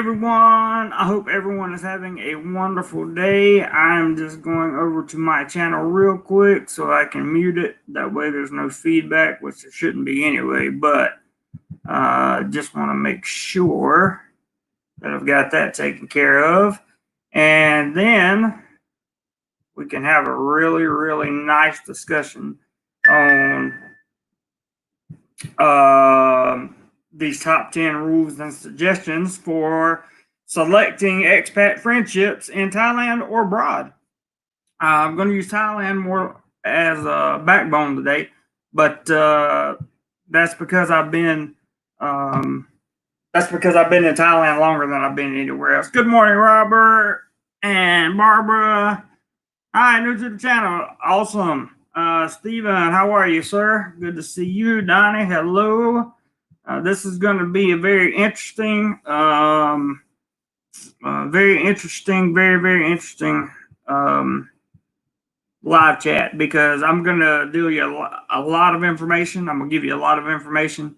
everyone. I hope everyone is having a wonderful day. I'm just going over to my channel real quick so I can mute it. That way there's no feedback, which there shouldn't be anyway, but just want to make sure that I've got that taken care of. And then we can have a really, really nice discussion on these top 10 rules and suggestions for selecting expat friendships in Thailand or abroad. I'm going to use Thailand more as a backbone today, but that's because I've been in Thailand longer than I've been anywhere else. Good morning, Robert and Barbara. Hi, new to the channel. Awesome. Steven, how are you, sir? Good to see you. Donnie, hello. This is going to be a very interesting, very interesting live chat, because I'm going to do you a lot of information. I'm going to give you a lot of information.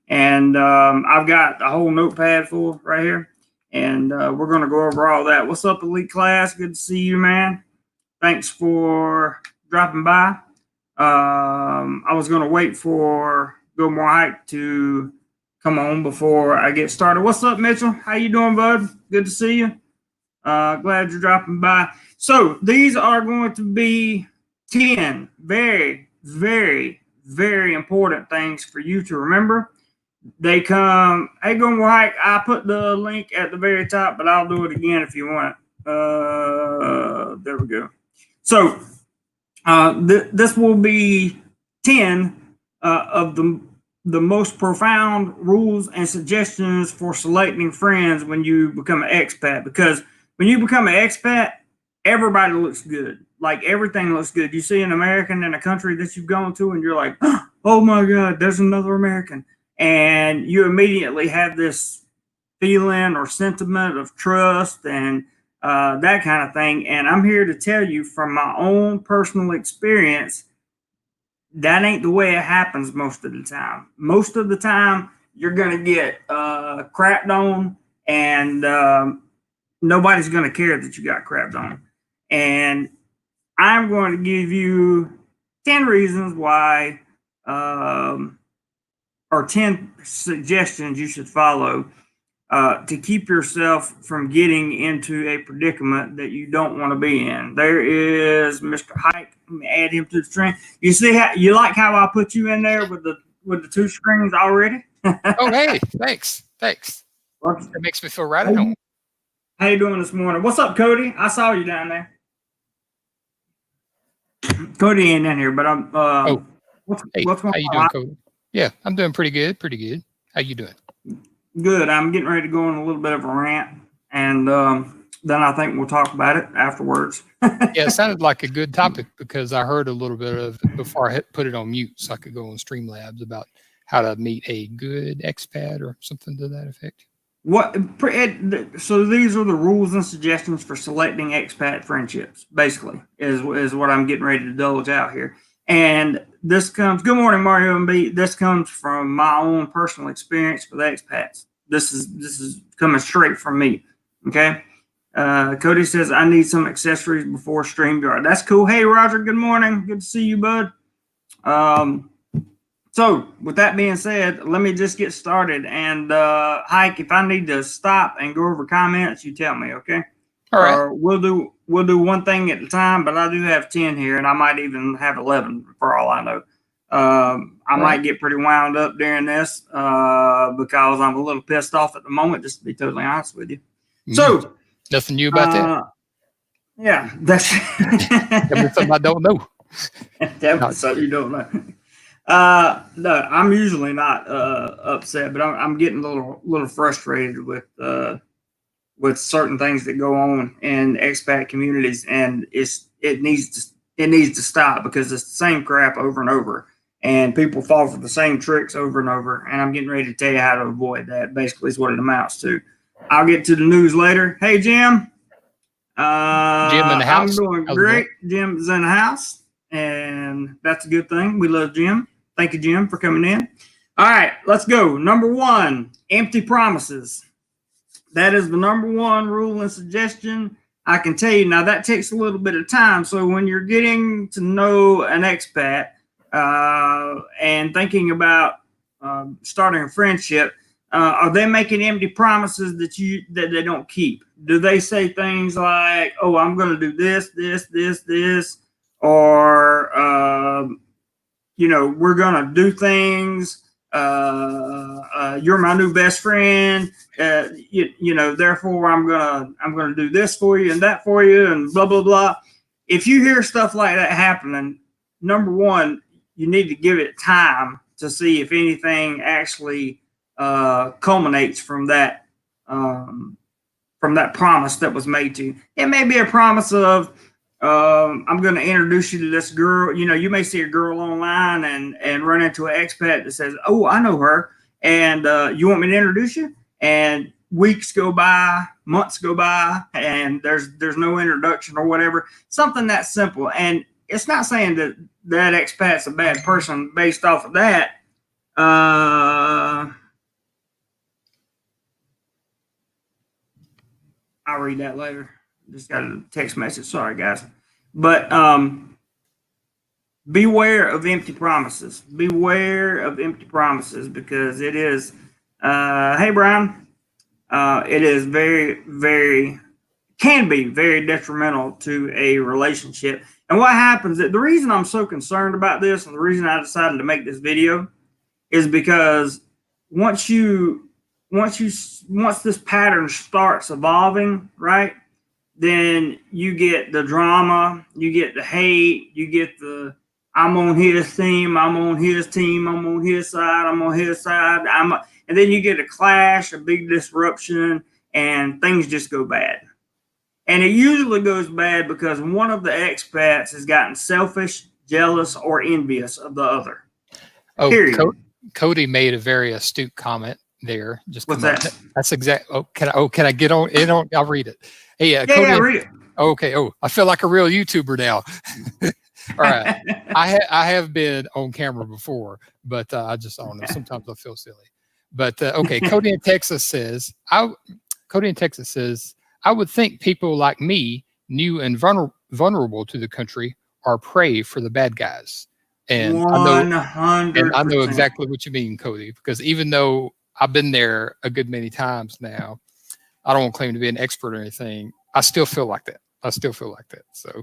And I've got a whole notepad full right here. And we're going to go over all that. What's up, Elite Class? Good to see you, man. Thanks for dropping by. I was going to wait for DoMoreLife to come on before I get started. What's up, Mitchell? How you doing, bud? Good to see you. Glad you're dropping by. So these are going to be 10 very, very, very important things for you to remember. They come, hey, DoMoreLife, I put the link at the very top, but I'll do it again if you want it. There we go. So this will be 10 of the most profound rules and suggestions for selecting friends when you become an expat. Because when you become an expat, everybody looks good. Like, everything looks good. You see an American in a country that you've gone to, and you're like, oh my God, there's another American. And you immediately have this feeling or sentiment of trust and that kind of thing. And I'm here to tell you from my own personal experience, that ain't the way it happens most of the time. Most of the time, you're going to get crapped on, and nobody's going to care that you got crapped on. And I'm going to give you 10 reasons why, or 10 suggestions you should follow to keep yourself from getting into a predicament that you don't want to be in. There is Mr. Hike. Let me add him to the stream. You see how you like how I put you in there with the two screens already? Oh, hey, thanks. That makes me feel right at home. How you doing this morning? What's up, Cody? I saw you down there. Cody ain't in here, but I'm. What's going on? How you doing, Cody? Yeah, I'm doing pretty good. How you doing? Good. I'm getting ready to go on a little bit of a rant, and then I think we'll talk about it afterwards. Yeah, it sounded like a good topic, because I heard a little bit of it before I put it on mute so I could go on Streamlabs about how to meet a good expat or something to that effect. So these are the rules and suggestions for selecting expat friendships, basically, is what I'm getting ready to divulge out here. And this comes, good morning, Mario and B. This comes from my own personal experience with expats. This is coming straight from me. Okay. Cody says, I need some accessories before StreamYard. That's cool. Hey, Roger, good morning. Good to see you, bud. So with that being said, let me just get started. And Hike, if I need to stop and go over comments, you tell me, okay? All right. Or we'll do one thing at a time, but I do have 10 here, and I might even have 11 for all I know. I might get pretty wound up during this because I'm a little pissed off at the moment, just to be totally honest with you. So nothing new about that. Yeah, that's something I don't know. That's something you don't know. No, I'm usually not upset, but I'm getting a little frustrated with certain things that go on in expat communities, and it needs to stop, because it's the same crap over and over, and people fall for the same tricks over and over. And I'm getting ready to tell you how to avoid that. Basically, is what it amounts to. I'll get to the news later. Hey, Jim. Jim in the house. I'm doing great. Jim's in the house, and that's a good thing. We love Jim. Thank you, Jim, for coming in. All right, let's go. Number 1, empty promises. That is the number one rule and suggestion I can tell you. Now, that takes a little bit of time. So when you're getting to know an expat and thinking about starting a friendship, are they making empty promises that they don't keep? Do they say things like, "Oh, I'm going to do this, this, this, this," or we're going to do things. You're my new best friend. Therefore I'm gonna do this for you and that for you and blah blah blah. If you hear stuff like that happening, number one, you need to give it time to see if anything actually culminates from that promise that was made to you. It may be a promise of I'm going to introduce you to this girl. You may see a girl online and run into an expat that says, "Oh, I know her, and you want me to introduce you?" And weeks go by, months go by, and there's no introduction or whatever. Something that simple. And it's not saying that expat's a bad person based off of that. I'll read that later. Just got a text message. Sorry, guys. But beware of empty promises. Beware of empty promises, because it is, hey, Brian, it is can be very detrimental to a relationship. And what happens, the reason I'm so concerned about this and the reason I decided to make this video is because once this pattern starts evolving, right, then you get the drama, you get the hate, you get the I'm on his team, I'm on his team, I'm on his side, I'm on his side, and then you get a clash, a big disruption, and things just go bad. And it usually goes bad because one of the expats has gotten selfish, jealous, or envious of the other. Oh, Cody made a very astute comment there. Just what's that? That's exact. Oh, can I get on? I'll read it. Hey, Cody, read it. Okay. Oh, I feel like a real YouTuber now. All right. I have been on camera before, but I don't know. Sometimes I feel silly. But okay, Cody in Texas says, I would think people like me, new and vulnerable to the country, are prey for the bad guys. And 100%. I know exactly what you mean, Cody, because even though I've been there a good many times now, I don't claim to be an expert or anything. I still feel like that. So,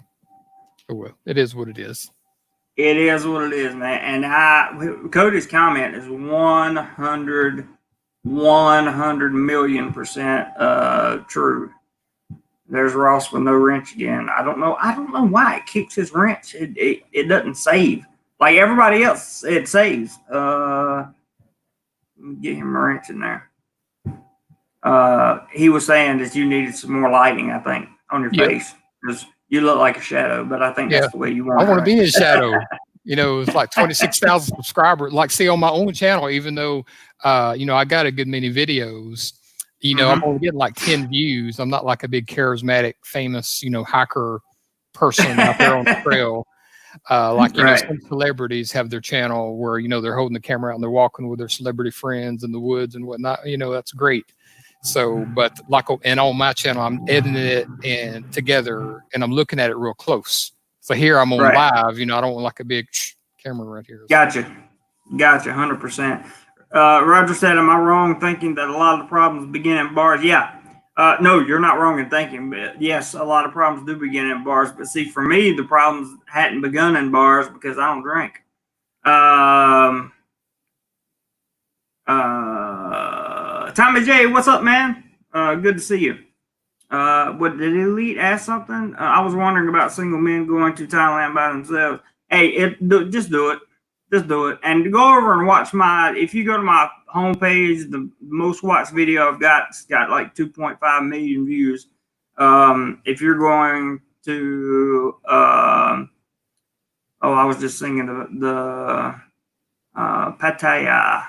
well, it is what it is. It is what it is, man. And Cody's comment is 100 million% true. There's Ross with no wrench again. I don't know why it kicks his wrench. It doesn't save. Like everybody else, it saves. Let me get him a wrench in there. He was saying that you needed some more lighting, I think, on your face. Because you look like a shadow, but I think that's the way you want it. I want to be in shadow. It's like 26,000 subscribers. Like, see, on my own channel, even though, I got a good many videos, I'm only getting like 10 views. I'm not like a big charismatic, famous, hiker person out there on the trail. Some celebrities have their channel where, they're holding the camera out and they're walking with their celebrity friends in the woods and whatnot. That's great. So, but and on my channel, I'm editing it and together and I'm looking at it real close. So here I'm on live, I don't want like a big camera right here. Gotcha. 100%. Roger said, am I wrong thinking that a lot of the problems begin in bars? Yeah. No, you're not wrong in thinking, but yes, a lot of problems do begin in bars. But see, for me, the problems hadn't begun in bars because I don't drink. Tommy J, what's up, man? Good to see you. What did Elite ask something? I was wondering about single men going to Thailand by themselves. Hey, just do it. Just do it. And go over and watch if you go to my homepage, the most watched video I've got, it's got like 2.5 million views. If you're going to, I was just singing the Pattaya.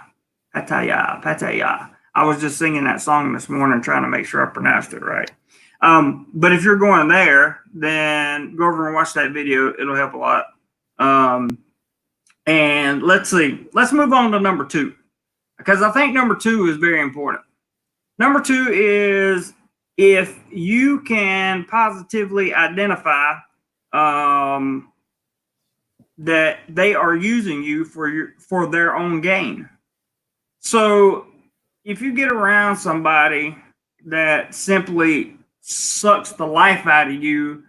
I was just singing that song this morning, trying to make sure I pronounced it right. But if you're going there, then go over and watch that video. It'll help a lot. And let's see. Let's move on to number 2, because I think number 2 is very important. Number two is if you can positively identify that they are using you for their own gain. So if you get around somebody that simply sucks the life out of you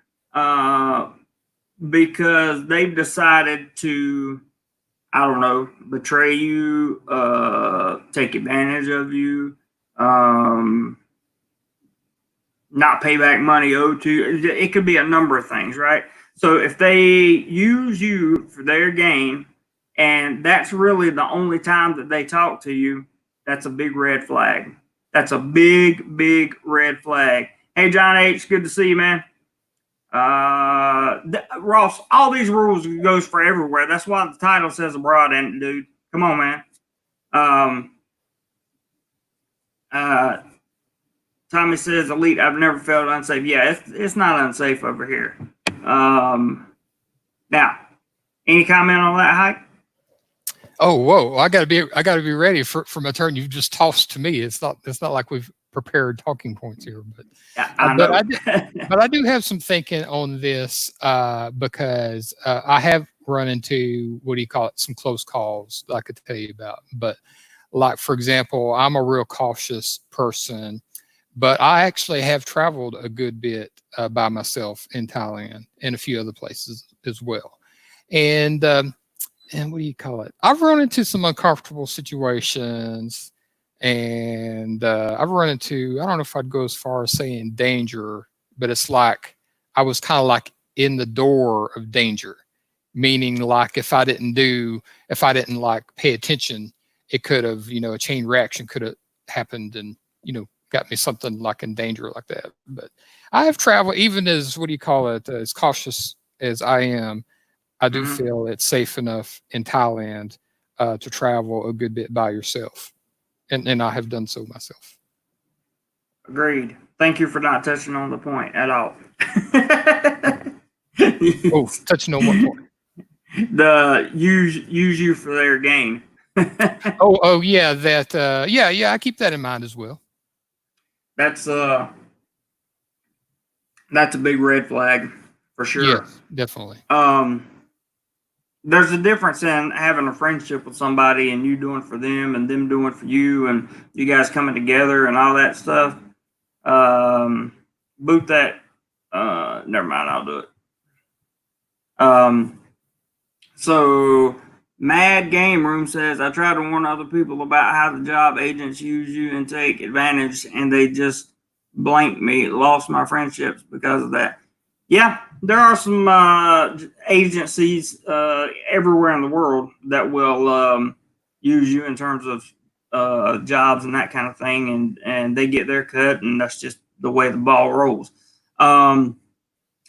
because they've decided to, I don't know, betray you, take advantage of you, not pay back money owed to you. It could be a number of things, right? So if they use you for their gain, and that's really the only time that they talk to you, that's a big red flag. That's a big, big red flag. Hey, John H., good to see you, man. Ross, all these rules goes for everywhere. That's why the title says abroad in it, dude. Come on, man. Tommy says, elite, I've never felt unsafe. Yeah, it's not unsafe over here. Now, any comment on that, Hike? Oh, whoa! I gotta be ready for my turn. You've just tossed to me. It's not like we've prepared talking points here, but yeah, I know. But I do have some thinking on this because I have run into, what do you call it, some close calls that I could tell you about. But like, for example, I'm a real cautious person, but I actually have traveled a good bit by myself in Thailand and a few other places as well. And what do you call it? I've run into some uncomfortable situations, and I've run into, I don't know if I'd go as far as saying danger, but it's like I was kind of like in the door of danger, meaning like if I didn't like pay attention, it could have, a chain reaction could have happened and, got me something like in danger like that. But I have traveled, even as, what do you call it, as cautious as I am, I do feel it's safe enough in Thailand to travel a good bit by yourself. And I have done so myself. Agreed. Thank you for not touching on the point at all. Oh, touching on what point? The use you for their gain. oh yeah, that yeah, I keep that in mind as well. That's a big red flag for sure. Yes, definitely. There's a difference in having a friendship with somebody and you doing for them and them doing for you and you guys coming together and all that stuff. Boot that. Never mind, I'll do it. So Mad Game Room says, I try to warn other people about how the job agents use you and take advantage, and they just blank me. Lost my friendships because of that. Yeah, there are some agencies everywhere in the world that will use you in terms of jobs and that kind of thing, and they get their cut, and that's just the way the ball rolls.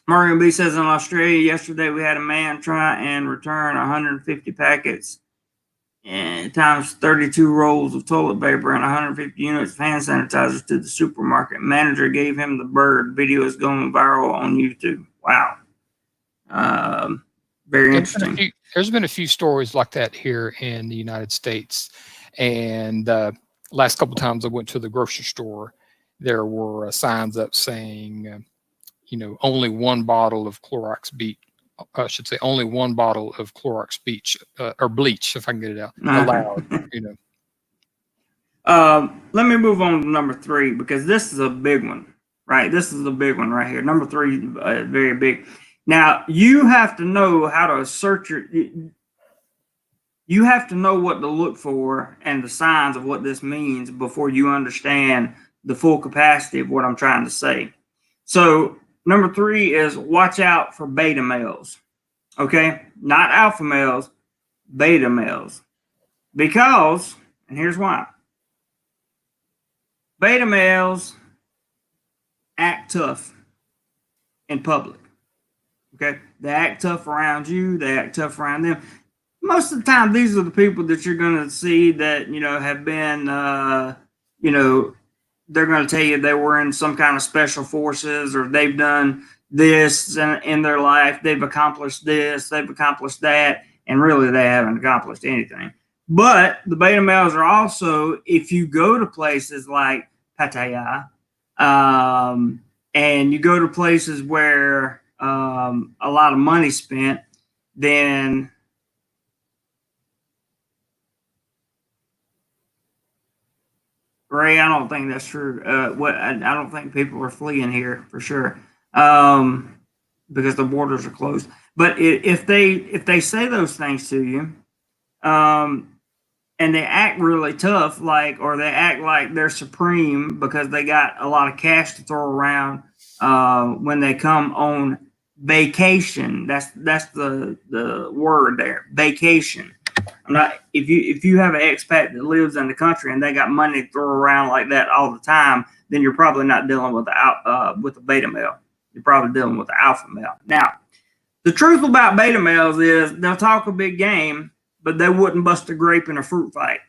Mario B says, in Australia yesterday we had a man try and return 150 packets and times 32 rolls of toilet paper and 150 units of hand sanitizers to the supermarket. Manager gave him the bird. Video is going viral on YouTube. Wow. Very interesting. There's been a few stories like that here in the United States. And last couple of times I went to the grocery store, there were signs up saying, only one bottle of Clorox bleach. I should say only one bottle of Clorox bleach or bleach, if I can get it out, allowed. Let me move on to number 3 because this is a big one, right? This is a big one right here. Number 3, very big. Now you have to know how to search you have to know what to look for and the signs of what this means before you understand the full capacity of what I'm trying to say. So number 3 is watch out for beta males. Okay? Not alpha males, beta males. Because, and here's why. Beta males act tough in public. Okay? They act tough around you, they act tough around them. Most of the time, these are the people that you're going to see that, have been, they're going to tell you they were in some kind of special forces or they've done this in their life. They've accomplished this, they've accomplished that, and really they haven't accomplished anything. But the beta males are also, if you go to places like Pattaya, and you go to places where a lot of money spent, then Ray, I don't think that's true. I don't think people are fleeing here for sure, because the borders are closed. But if they say those things to you, and they act really tough, or they act like they're supreme because they got a lot of cash to throw around when they come on vacation. That's the word there, vacation. I'm not if you have an expat that lives in the country and they got money to throw around like that all the time, then you're probably not dealing with the beta male. You're probably dealing with the alpha male. Now, the truth about beta males is they'll talk a big game, but they wouldn't bust a grape in a fruit fight.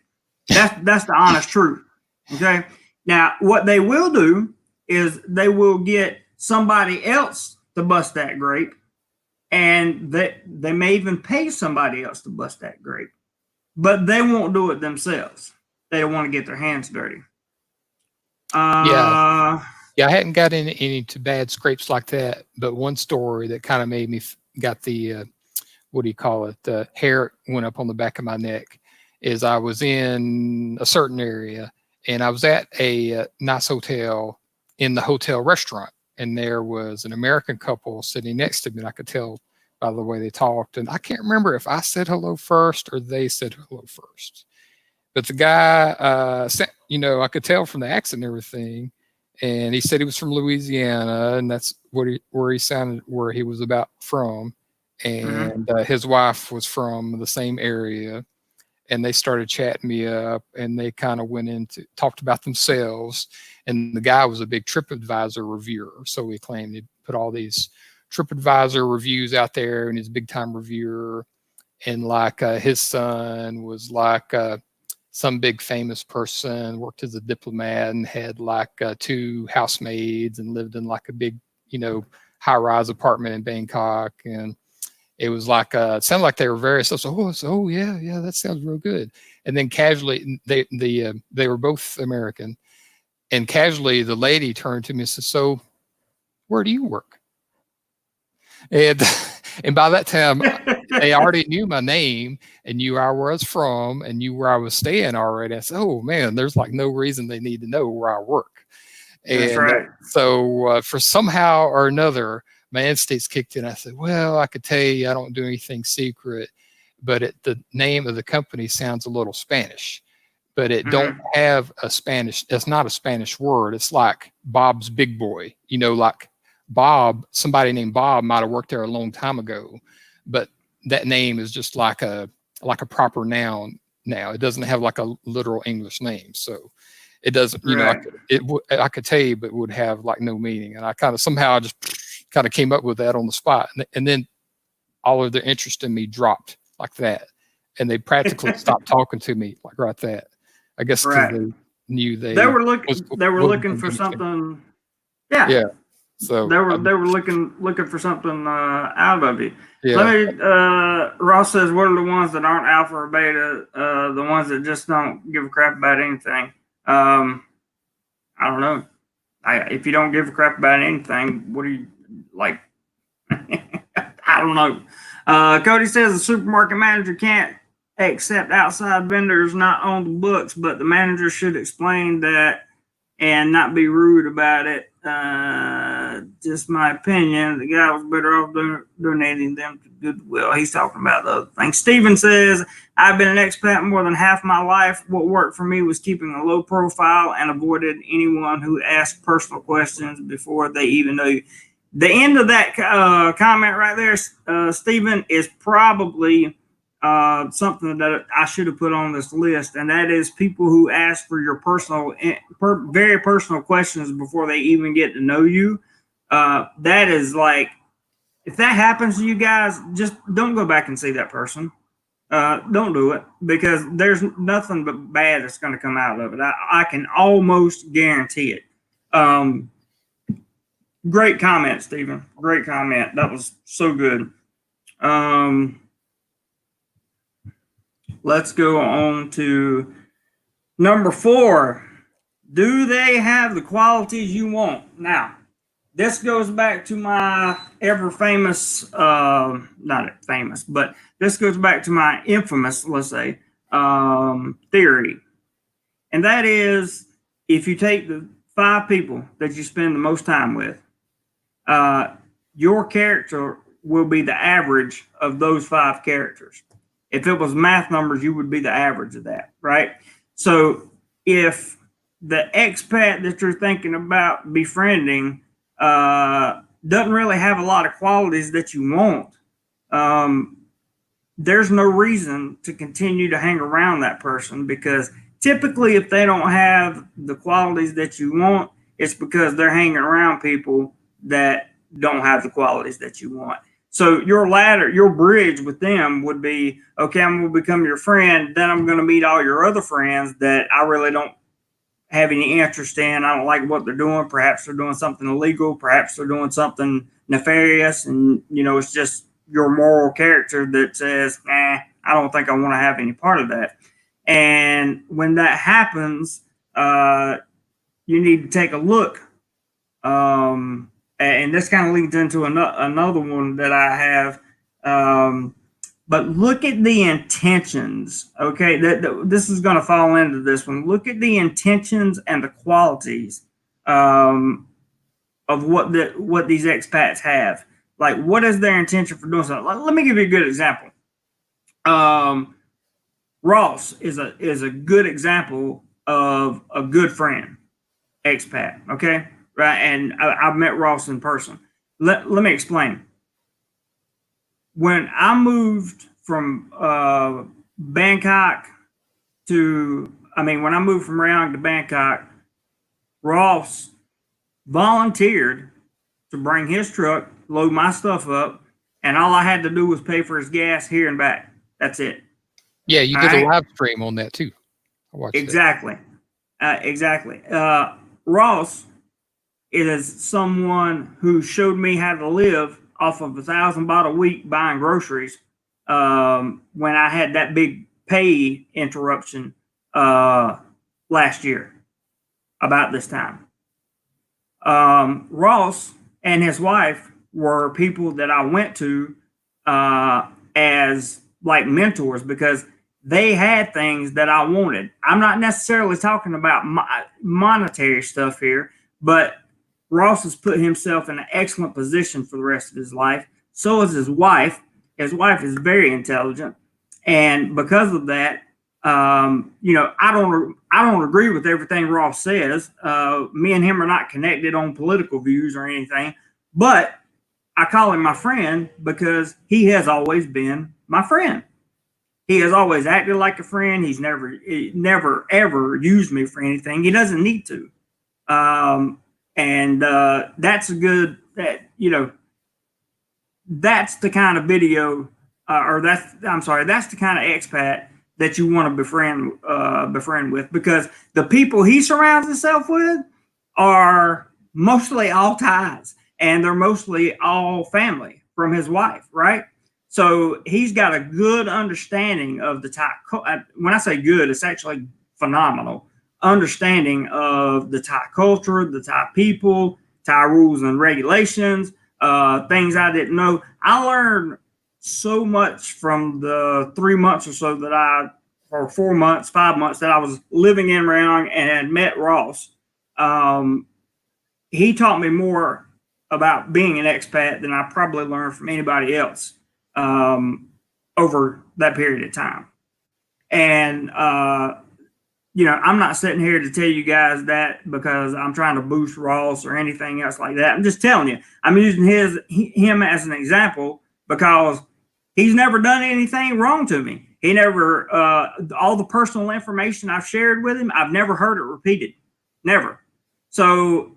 That's the honest truth. Okay. Now, what they will do is they will get somebody else to bust that grape, and they may even pay somebody else to bust that grape, but they won't do it themselves. They don't want to get their hands dirty. Yeah, I hadn't got any too bad scrapes like that, but one story that kind of made me got the what do you call it? The hair went up on the back of my neck. Is I was in a certain area and I was at a nice hotel in the hotel restaurant, and there was an American couple sitting next to me, and I could tell by the way they talked. And I can't remember if I said hello first or they said hello first. But the guy, I could tell from the accent and everything. And he said he was from Louisiana, and that's where he was about from. And his wife was from the same area. And they started chatting me up, and they kind of talked about themselves. And the guy was a big TripAdvisor reviewer. So he claimed he'd put all these TripAdvisor reviews out there, and he's a big time reviewer. And his son was some big famous person, worked as a diplomat, and had 2 housemaids, and lived in a big, high rise apartment in Bangkok. And it was it sounded like they were very so yeah, that sounds real good. And then casually, they were both American, and casually the lady turned to me and said, "So, where do you work?" And by that time, they already knew my name and knew where I was from and knew where I was staying already. I said, "Oh man, there's no reason they need to know where I work." And that's right. So for somehow or another, my instincts kicked in. I said, "Well, I could tell you I don't do anything secret, but the name of the company sounds a little Spanish, but it don't have a Spanish. It's not a Spanish word. It's like Bob's Big Boy, Bob, somebody named Bob might have worked there a long time ago, but that name is just like a proper noun now. It doesn't have a literal English name. So it doesn't, right. I could tell you, but it would have no meaning." And I somehow just kind of came up with that on the spot. And then all of their interest in me dropped like that. And they practically stopped talking to me right that. I guess because they knew they were looking for something. Yeah. Yeah. So they were looking for something out of you. Yeah. Ross says, "What are the ones that aren't alpha or beta? The ones that just don't give a crap about anything." I don't know. If you don't give a crap about anything, what do you like? I don't know. Cody says the supermarket manager can't accept outside vendors not on the books, but the manager should explain that and not be rude about it. Just my opinion. The guy was better off donating them to Goodwill. He's talking about the other thing. Steven says, "I've been an expat more than half my life. What worked for me was keeping a low profile and avoided anyone who asked personal questions before they even know you." The end of that comment right there, Steven, is probably something that I should have put on this list, and that is people who ask for your very personal questions before they even get to know you. That is if that happens to you guys, just don't go back and see that person. Don't do it, because there's nothing but bad that's going to come out of it. I can almost guarantee it. Great comment, Stephen. Great comment. That was so good. Let's go on to number 4. Do they have the qualities you want? Now, this goes back to my ever famous, not famous, but this goes back to my infamous, let's say, theory. And that is, if you take the 5 people that you spend the most time with, your character will be the average of those 5 characters. If it was math numbers, you would be the average of that, right? So if the expat that you're thinking about befriending doesn't really have a lot of qualities that you want, there's no reason to continue to hang around that person, because typically if they don't have the qualities that you want, it's because they're hanging around people that don't have the qualities that you want. So your ladder, your bridge with them would be, okay, I'm going to become your friend. Then I'm going to meet all your other friends that I really don't have any interest in. I don't like what they're doing. Perhaps they're doing something illegal. Perhaps they're doing something nefarious. And, you know, it's just your moral character that says, I don't think I want to have any part of that. And when that happens, you need to take a look. And this kind of leads into another one that I have. But look at the intentions. Okay, this is going to fall into this one. Look at the intentions and the qualities of what these expats have. Like, what is their intention for doing something? Let me give you a good example. Ross is a good example of a good friend, expat. Okay, right? And I've met Ross in person. Let me explain. When I moved from Bangkok when I moved from Rayong to Bangkok, Ross volunteered to bring his truck, load my stuff up, and all I had to do was pay for his gas here and back. That's it. Yeah, you did a live stream on that too. I watched exactly. Exactly. Ross is someone who showed me how to live off of $1,000 baht a week buying groceries when I had that big pay interruption last year about this time. Ross and his wife were people that I went to as like mentors, because they had things that I wanted. I'm not necessarily talking about monetary stuff here, but Ross has put himself in an excellent position for the rest of his life. So is his wife. His wife is very intelligent, and because of that, I don't agree with everything Ross says. Me and him are not connected on political views or anything, but I call him my friend because he has always been my friend. He has always acted like a friend. He's never ever used me for anything. He doesn't need to. That's that's the kind of video, that's the kind of expat that you want to befriend with, because the people he surrounds himself with are mostly all Thais, and they're mostly all family from his wife, right? So he's got a good understanding of the Thai. When I say good, it's actually phenomenal understanding of the Thai culture, the Thai people, Thai rules and regulations, things I didn't know. I learned so much from the 3 months or so or 4 months, 5 months that I was living in Rayong and met Ross. He taught me more about being an expat than I probably learned from anybody else over that period of time. And I'm not sitting here to tell you guys that because I'm trying to boost Ross or anything else like that. I'm just telling you, I'm using him as an example because he's never done anything wrong to me. He never, all the personal information I've shared with him, I've never heard it repeated. Never. So,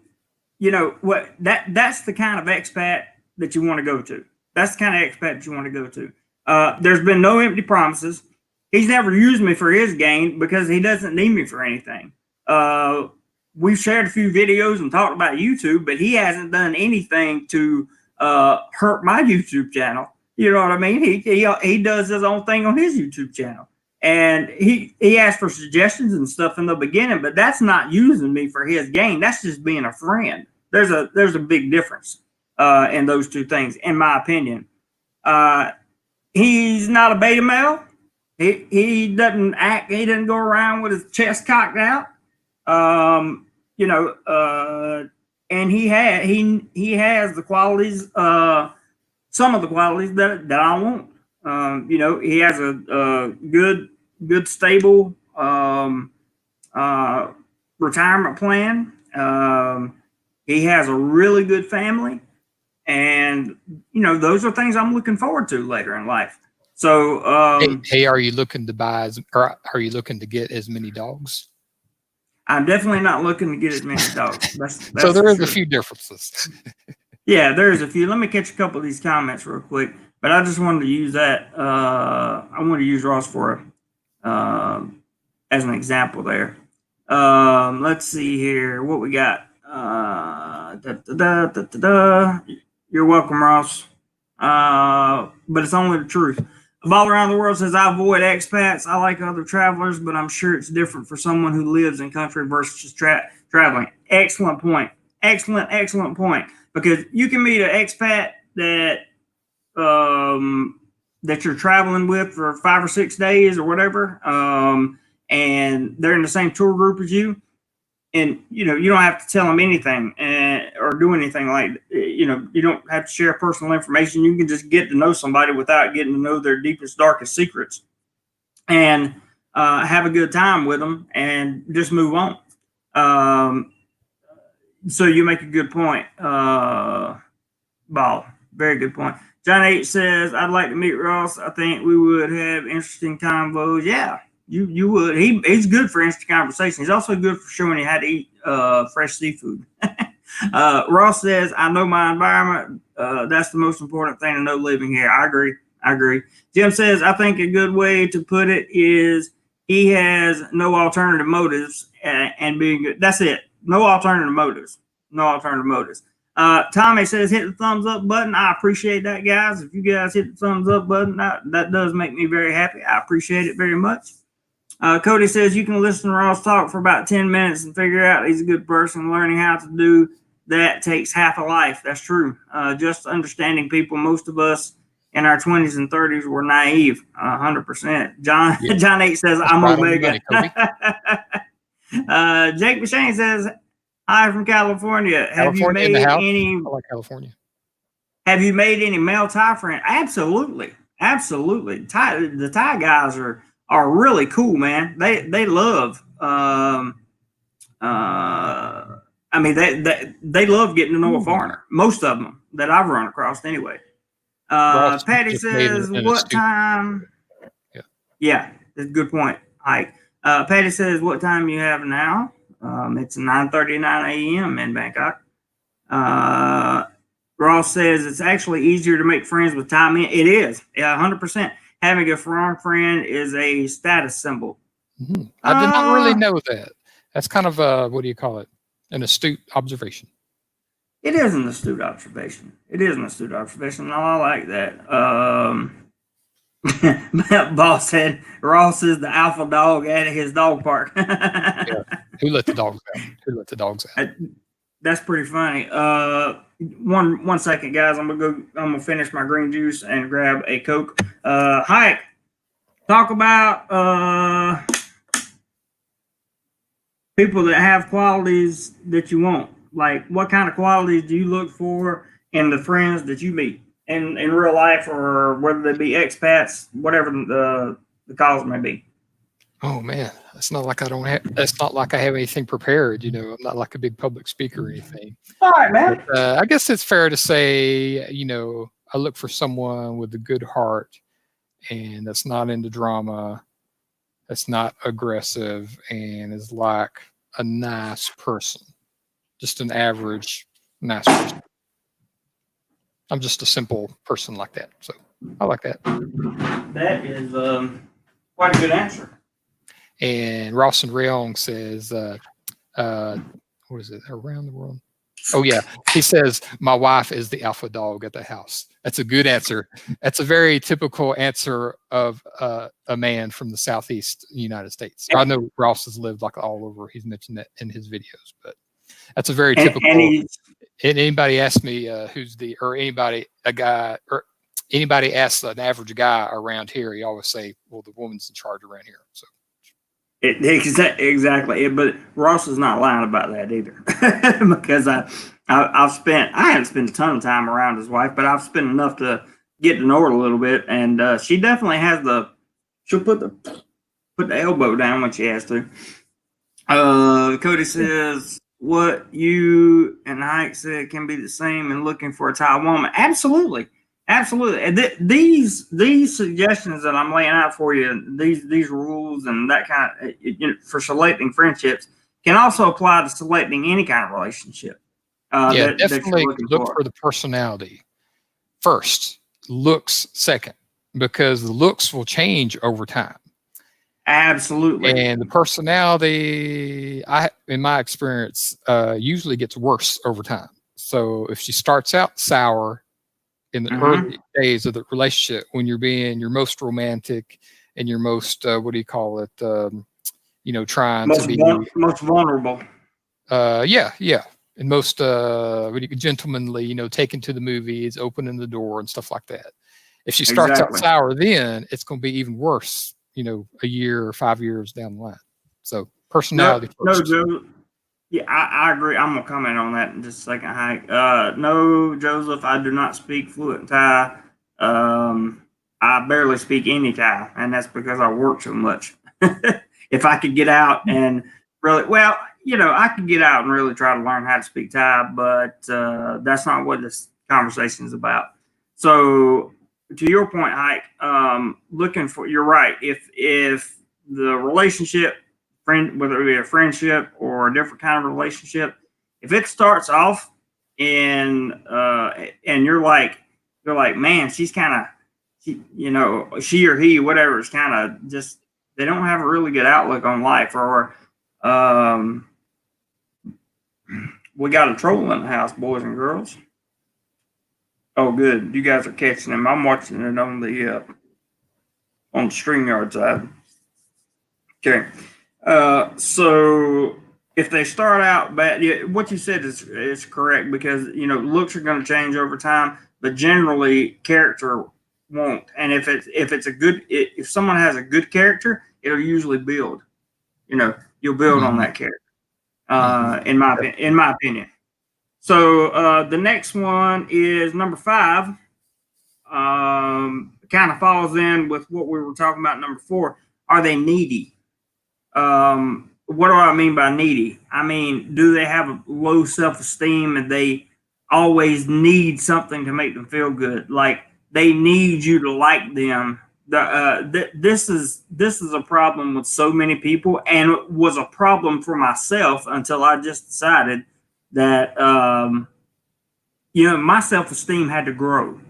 that's the kind of expat that you want to go to. That's the kind of expat that you want to go to. There's been no empty promises. He's never used me for his gain because he doesn't need me for anything. We've shared a few videos and talked about YouTube, but he hasn't done anything to hurt my YouTube channel. You know what I mean? He does his own thing on his YouTube channel. And he asked for suggestions and stuff in the beginning, but that's not using me for his gain. That's just being a friend. There's a big difference in those two things, in my opinion. He's not a beta male. He doesn't act. He doesn't go around with his chest cocked out. And he has the qualities. Some of the qualities that I want. He has a good stable retirement plan. He has a really good family, and those are things I'm looking forward to later in life. So, hey, are you looking to or are you looking to get as many dogs? I'm definitely not looking to get as many dogs. That's so there is a few differences. Yeah, there's a few. Let me catch a couple of these comments real quick. But I just wanted to use that. I wanted to use Ross for as an example there. Let's see here. What we got? You're welcome, Ross. But it's only the truth. All around the world says, I avoid expats. I like other travelers, but I'm sure it's different for someone who lives in country versus traveling. Excellent point. Excellent point. Because you can meet an expat that you're traveling with for 5 or 6 days or whatever, and they're in the same tour group as you, and you don't have to tell them anything or do anything you don't have to share personal information. You can just get to know somebody without getting to know their deepest, darkest secrets, and have a good time with them and just move on. So you make a good point, Ball. Very good point. John H says, I'd like to meet Ross. I think we would have interesting convos. Yeah, you would. He's good for interesting conversation. He's also good for showing you how to eat fresh seafood. Ross says, I know my environment. That's the most important thing to know living here. I agree. Jim says, I think a good way to put it is he has no alternative motives and being good. That's it. No alternative motives. Tommy says, hit the thumbs up button. I appreciate that, guys. If you guys hit the thumbs up button, that does make me very happy. I appreciate it very much. Cody says, you can listen to Ross talk for about 10 minutes and figure out he's a good person. Learning how to do that takes half a life. That's true. Just understanding people, most of us in our 20s and 30s were naive. 100%. John H says, I'm Omega. Jake McShane says, hi from California. Have you made any? I like California. Have you made any male Thai friends? Absolutely. The Thai guys are really cool, man. They love. They love getting to know a foreigner. Most of them that I've run across, anyway. Patty says, what time? Yeah, that's a good point. Ike. Patty says, what time you have now? It's 9:39 a.m. in Bangkok. Ross says it's actually easier to make friends with Thai men. It is. Yeah, 100%. Having a foreign friend is a status symbol. Mm-hmm. I did not really know that. That's kind of what do you call it? An astute observation. It is an astute observation. I like that. Boss said Ross is the alpha dog at his dog park. Yeah. Who let the dogs out? That's pretty funny. One second, guys. I'm gonna finish my green juice and grab a Coke. Hike, talk about people that have qualities that you want. Like, what kind of qualities do you look for in the friends that you meet in real life, or whether they be expats, whatever the cause may be? Oh man, it's not like I have anything prepared. I'm not like a big public speaker or anything. All right, man. But, I guess it's fair to say, I look for someone with a good heart, and that's not into drama, that's not aggressive, and is like a nice person. Just an average nice person. I'm just a simple person like that. So I like that. That is quite a good answer. And Ross and Reong says, what is it? Around the world. Oh yeah, he says my wife is the alpha dog at the house. That's a good answer. That's a very typical answer of a man from the Southeast United States. I know Ross has lived like all over. He's mentioned that in his videos, but that's a very typical. And anybody asks me a guy, or anybody asks an average guy around here, he always say, "Well, the woman's in charge around here." So. Exactly, but Ross is not lying about that either, because I haven't spent a ton of time around his wife, but I've spent enough to get to know her a little bit, and she definitely has she'll put the elbow down when she has to. Cody says, "What you and Ike said can be the same in looking for a Thai woman." Absolutely. Absolutely. And these suggestions that I'm laying out for you, these rules and that kind of, for selecting friendships, can also apply to selecting any kind of relationship. Definitely look for the personality first, looks second, because the looks will change over time. Absolutely. And the personality, in my experience, usually gets worse over time. So if she starts out sour in the early days of the relationship, when you're being your most romantic and your most trying to be most vulnerable. And most gentlemanly, taken to the movies, opening the door and stuff like that. If she starts out sour, then it's going to be even worse, a year or 5 years down the line. So personality first. No, yeah, I agree. I'm going to comment on that in just a second, Hank. No, Joseph, I do not speak fluent Thai. I barely speak any Thai, and that's because I work so much. If I could get out and really, I could get out and really try to learn how to speak Thai, but that's not what this conversation is about. So, to your point, Hank, you're right. If the relationship, whether it be a friendship or a different kind of relationship, if it starts off and you're like, man, she's kind of, she or he, whatever, is kind of just, they don't have a really good outlook on life, or we got a troll in the house, boys and girls. Oh, good. You guys are catching him. I'm watching it on the StreamYard side. Okay. So if they start out bad, what you said is correct, because looks are going to change over time, but generally character won't. And if someone has a good character, it'll usually build. You'll build on that character. In my opinion. So the next one is number 5. Kind of falls in with what we were talking about. Number 4, are they needy? What do I mean by needy? I mean, do they have a low self-esteem and they always need something to make them feel good? Like they need you to like them. This is a problem with so many people, and it was a problem for myself until I just decided that my self-esteem had to grow,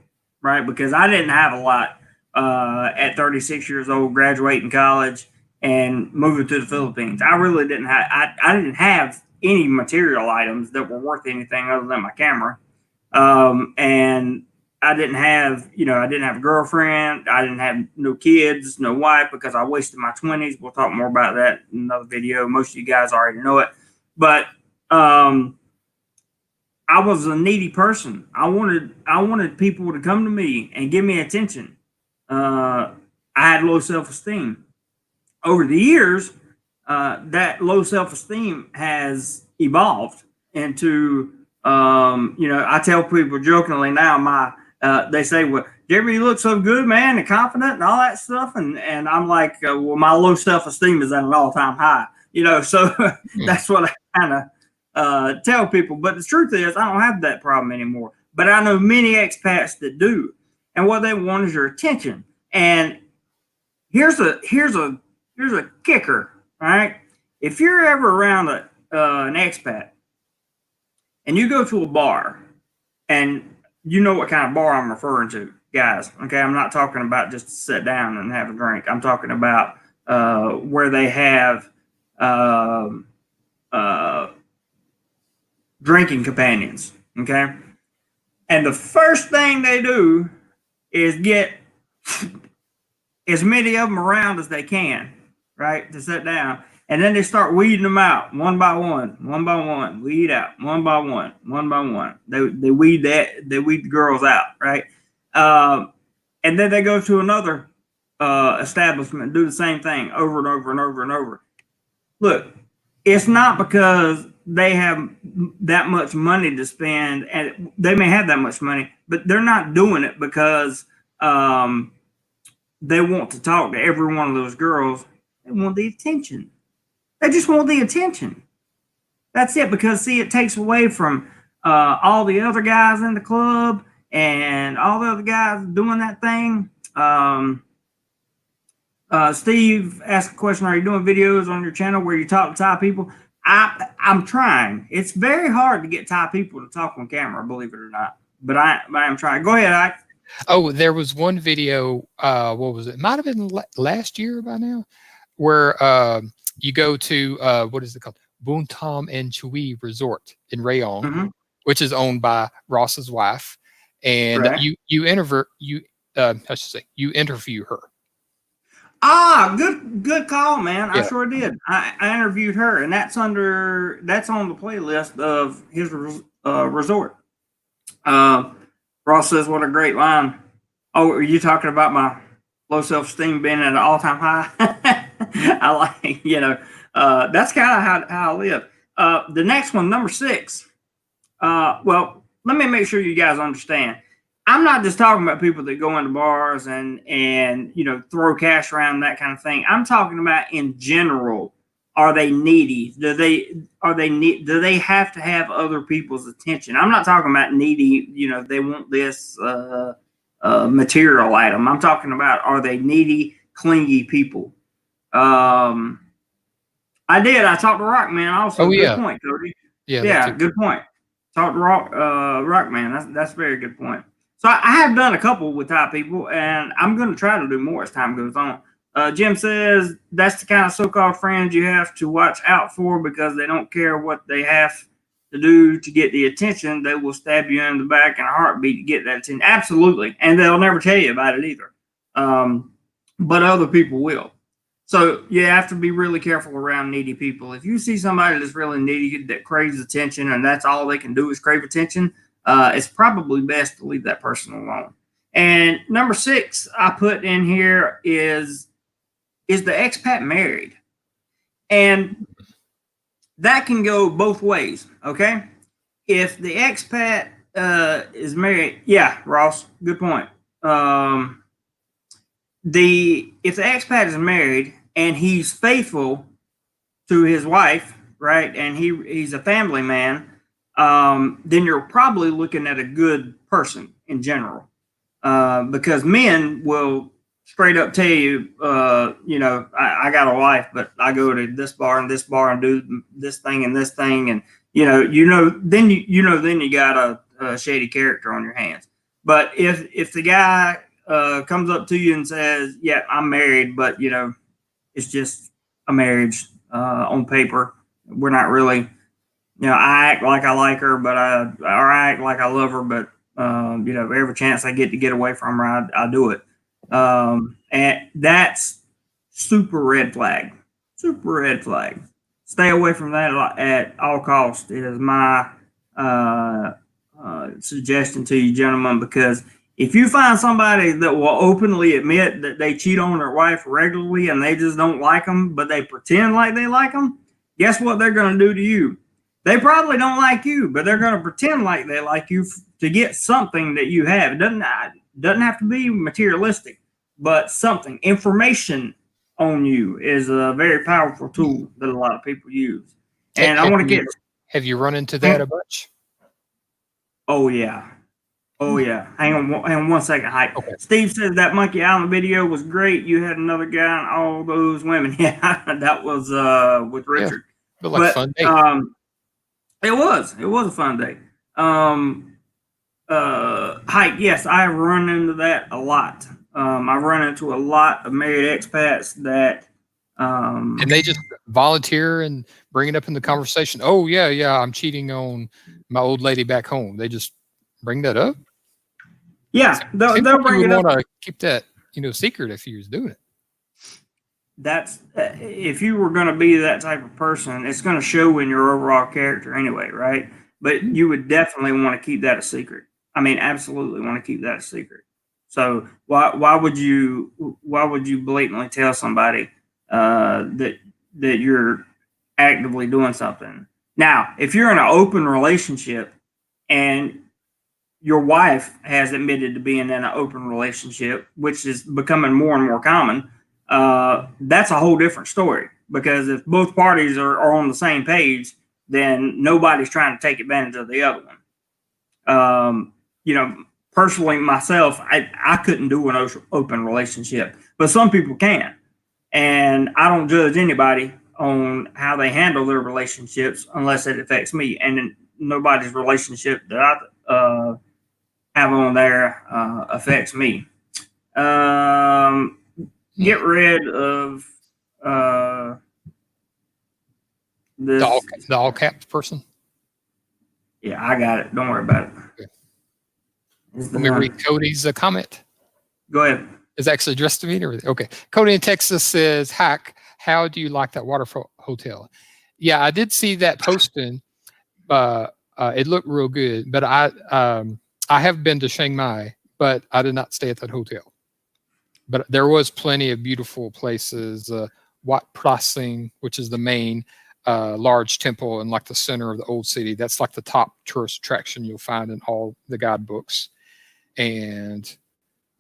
right? Because I didn't have a lot at 36 years old, graduating college and moving to the Philippines. I really didn't have. I didn't have any material items that were worth anything other than my camera, and I didn't have. I didn't have a girlfriend. I didn't have no kids, no wife, because I wasted my 20s. We'll talk more about that in another video. Most of you guys already know it, but I was a needy person. I wanted people to come to me and give me attention. I had low self-esteem. Over the years, that low self-esteem has evolved into, I tell people jokingly now, they say, well, Jeremy, you look so good, man, and confident and all that stuff. And I'm like, well, my low self-esteem is at an all-time high, so that's what I kind of tell people. But the truth is, I don't have that problem anymore. But I know many expats that do. And what they want is your attention. And here's a kicker, all right? If you're ever around an expat and you go to a bar, and you know what kind of bar I'm referring to, guys, okay? I'm not talking about just to sit down and have a drink. I'm talking about where they have drinking companions. Okay. And the first thing they do is get as many of them around as they can, right, to sit down. And then they start weeding them out one by one, weed out one by one. They weed the girls out, right? And then they go to another establishment and do the same thing over and over and over and over. Look, it's not because they have that much money to spend, and they may have that much money, but they're not doing it because they want to talk to every one of those girls. They want the attention. They just want the attention. That's it. Because see, it takes away from all the other guys in the club and all the other guys doing that thing. Steve asked a question: are you doing videos on your channel where you talk to Thai people? I'm trying. It's very hard to get Thai people to talk on camera, believe it or not. But I am trying. Go ahead, Ike. Oh, there was one video. What was it? Might have been last year by now, where you go to what is it called? Bun Tom and Chui Resort in Rayong, which is owned by Ross's wife, and you interview her. Ah, good call, man. Yeah. I sure did. I interviewed her, and that's on the playlist of his resort. Ross says, "What a great line." Oh, are you talking about my low self-esteem being at an all-time high? I like, that's kind of how I live. The next one, number 6. Well, let me make sure you guys understand. I'm not just talking about people that go into bars and throw cash around, that kind of thing. I'm talking about in general. Are they needy? Do they have to have other people's attention? I'm not talking about needy. They want this material item. I'm talking about, are they needy, clingy people? I talked to Rockman also. Good point, Cody. Yeah, good point. Talked to Rockman. That's a very good point. So I have done a couple with Thai people, and I'm going to try to do more as time goes on. Jim says that's the kind of so-called friends you have to watch out for, because they don't care what they have to do to get the attention. They will stab you in the back in a heartbeat to get that attention. Absolutely. And they'll never tell you about it either. But other people will. So you have to be really careful around needy people. If you see somebody that's really needy, that craves attention, and that's all they can do is crave attention, it's probably best to leave that person alone. And number 6 I put in here is the expat married? And that can go both ways, okay? If the expat is married, yeah, Ross, good point. If the expat is married and he's faithful to his wife, right, and he's a family man, then you're probably looking at a good person in general, because men will straight up tell you, I got a wife, but I go to this bar and do this thing and this thing, and then you got a shady character on your hands. But if the guy comes up to you and says, "Yeah, I'm married, but it's just a marriage on paper. We're not really, I act like I like her, but or I act like I love her, but every chance I get to get away from her, I do it." And that's super red flag. Super red flag. Stay away from that at all costs is my suggestion to you, gentlemen, because if you find somebody that will openly admit that they cheat on their wife regularly and they just don't like them, but they pretend like they like them, guess what they're going to do to you? They probably don't like you, but they're going to pretend like they like you to get something that you have. It doesn't have to be materialistic, but something. Information on you is a very powerful tool that a lot of people use. And I want to get... Have you run into that a bunch? Oh, yeah. Oh, yeah. Hang on 1 second. Hi. Okay. Steve says that Monkey Island video was great. You had another guy and all those women. Yeah, that was with Richard. Yeah, but fun day. It was a fun day. Hike, yes, I've run into that a lot. I've run into a lot of married expats that And they just volunteer and bring it up in the conversation. Oh yeah, I'm cheating on my old lady back home. They just bring that up. Yeah, they'll Seems like bring you it would up. want to keep that, secret if you was doing it. That's if you were going to be that type of person, it's going to show in your overall character anyway, right? But you would definitely want to keep that a secret. I mean, absolutely want to keep that a secret. So why would you blatantly tell somebody that you're actively doing something? Now, if you're in an open relationship and your wife has admitted to being in an open relationship, which is becoming more and more common, that's a whole different story. Because if both parties are on the same page, then nobody's trying to take advantage of the other one. Personally, myself, I couldn't do an open relationship, but some people can. And I don't judge anybody on how they handle their relationships unless it affects me. And nobody's relationship that I have on there affects me. Get rid of this. The all caps person. Yeah, I got it. Don't worry about it. Okay. Let me read Cody's comment. Go ahead. Is actually addressed to me or okay. Cody in Texas says, "Hack, how do you like that waterfall hotel?" Yeah, I did see that posting. It looked real good. But I have been to Chiang Mai, but I did not stay at that hotel. But there was plenty of beautiful places. Wat Prasing, which is the main large temple in like the center of the old city. That's like the top tourist attraction you'll find in all the guidebooks. And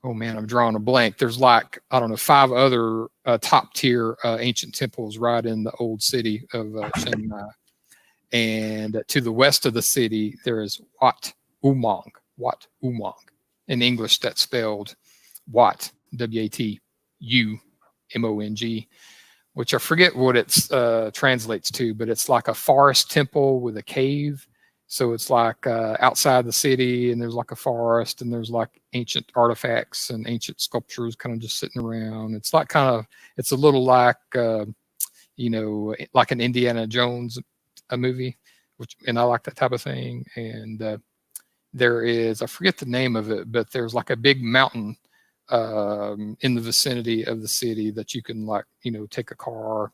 oh man, I'm drawing a blank. There's like, I don't know, 5 other top tier ancient temples right in the old city of Chiang Mai. And to the west of the city, there is Wat Umong. Wat Umong. In English, that's spelled Wat, W-A-T-U-M-O-N-G, which I forget what it translates to, but it's like a forest temple with a cave. So it's like outside the city, and there's like a forest, and there's like ancient artifacts and ancient sculptures kind of just sitting around. It's like it's a little like, like an Indiana Jones movie, and I like that type of thing. And there is, I forget the name of it, but there's like a big mountain in the vicinity of the city that you can take a car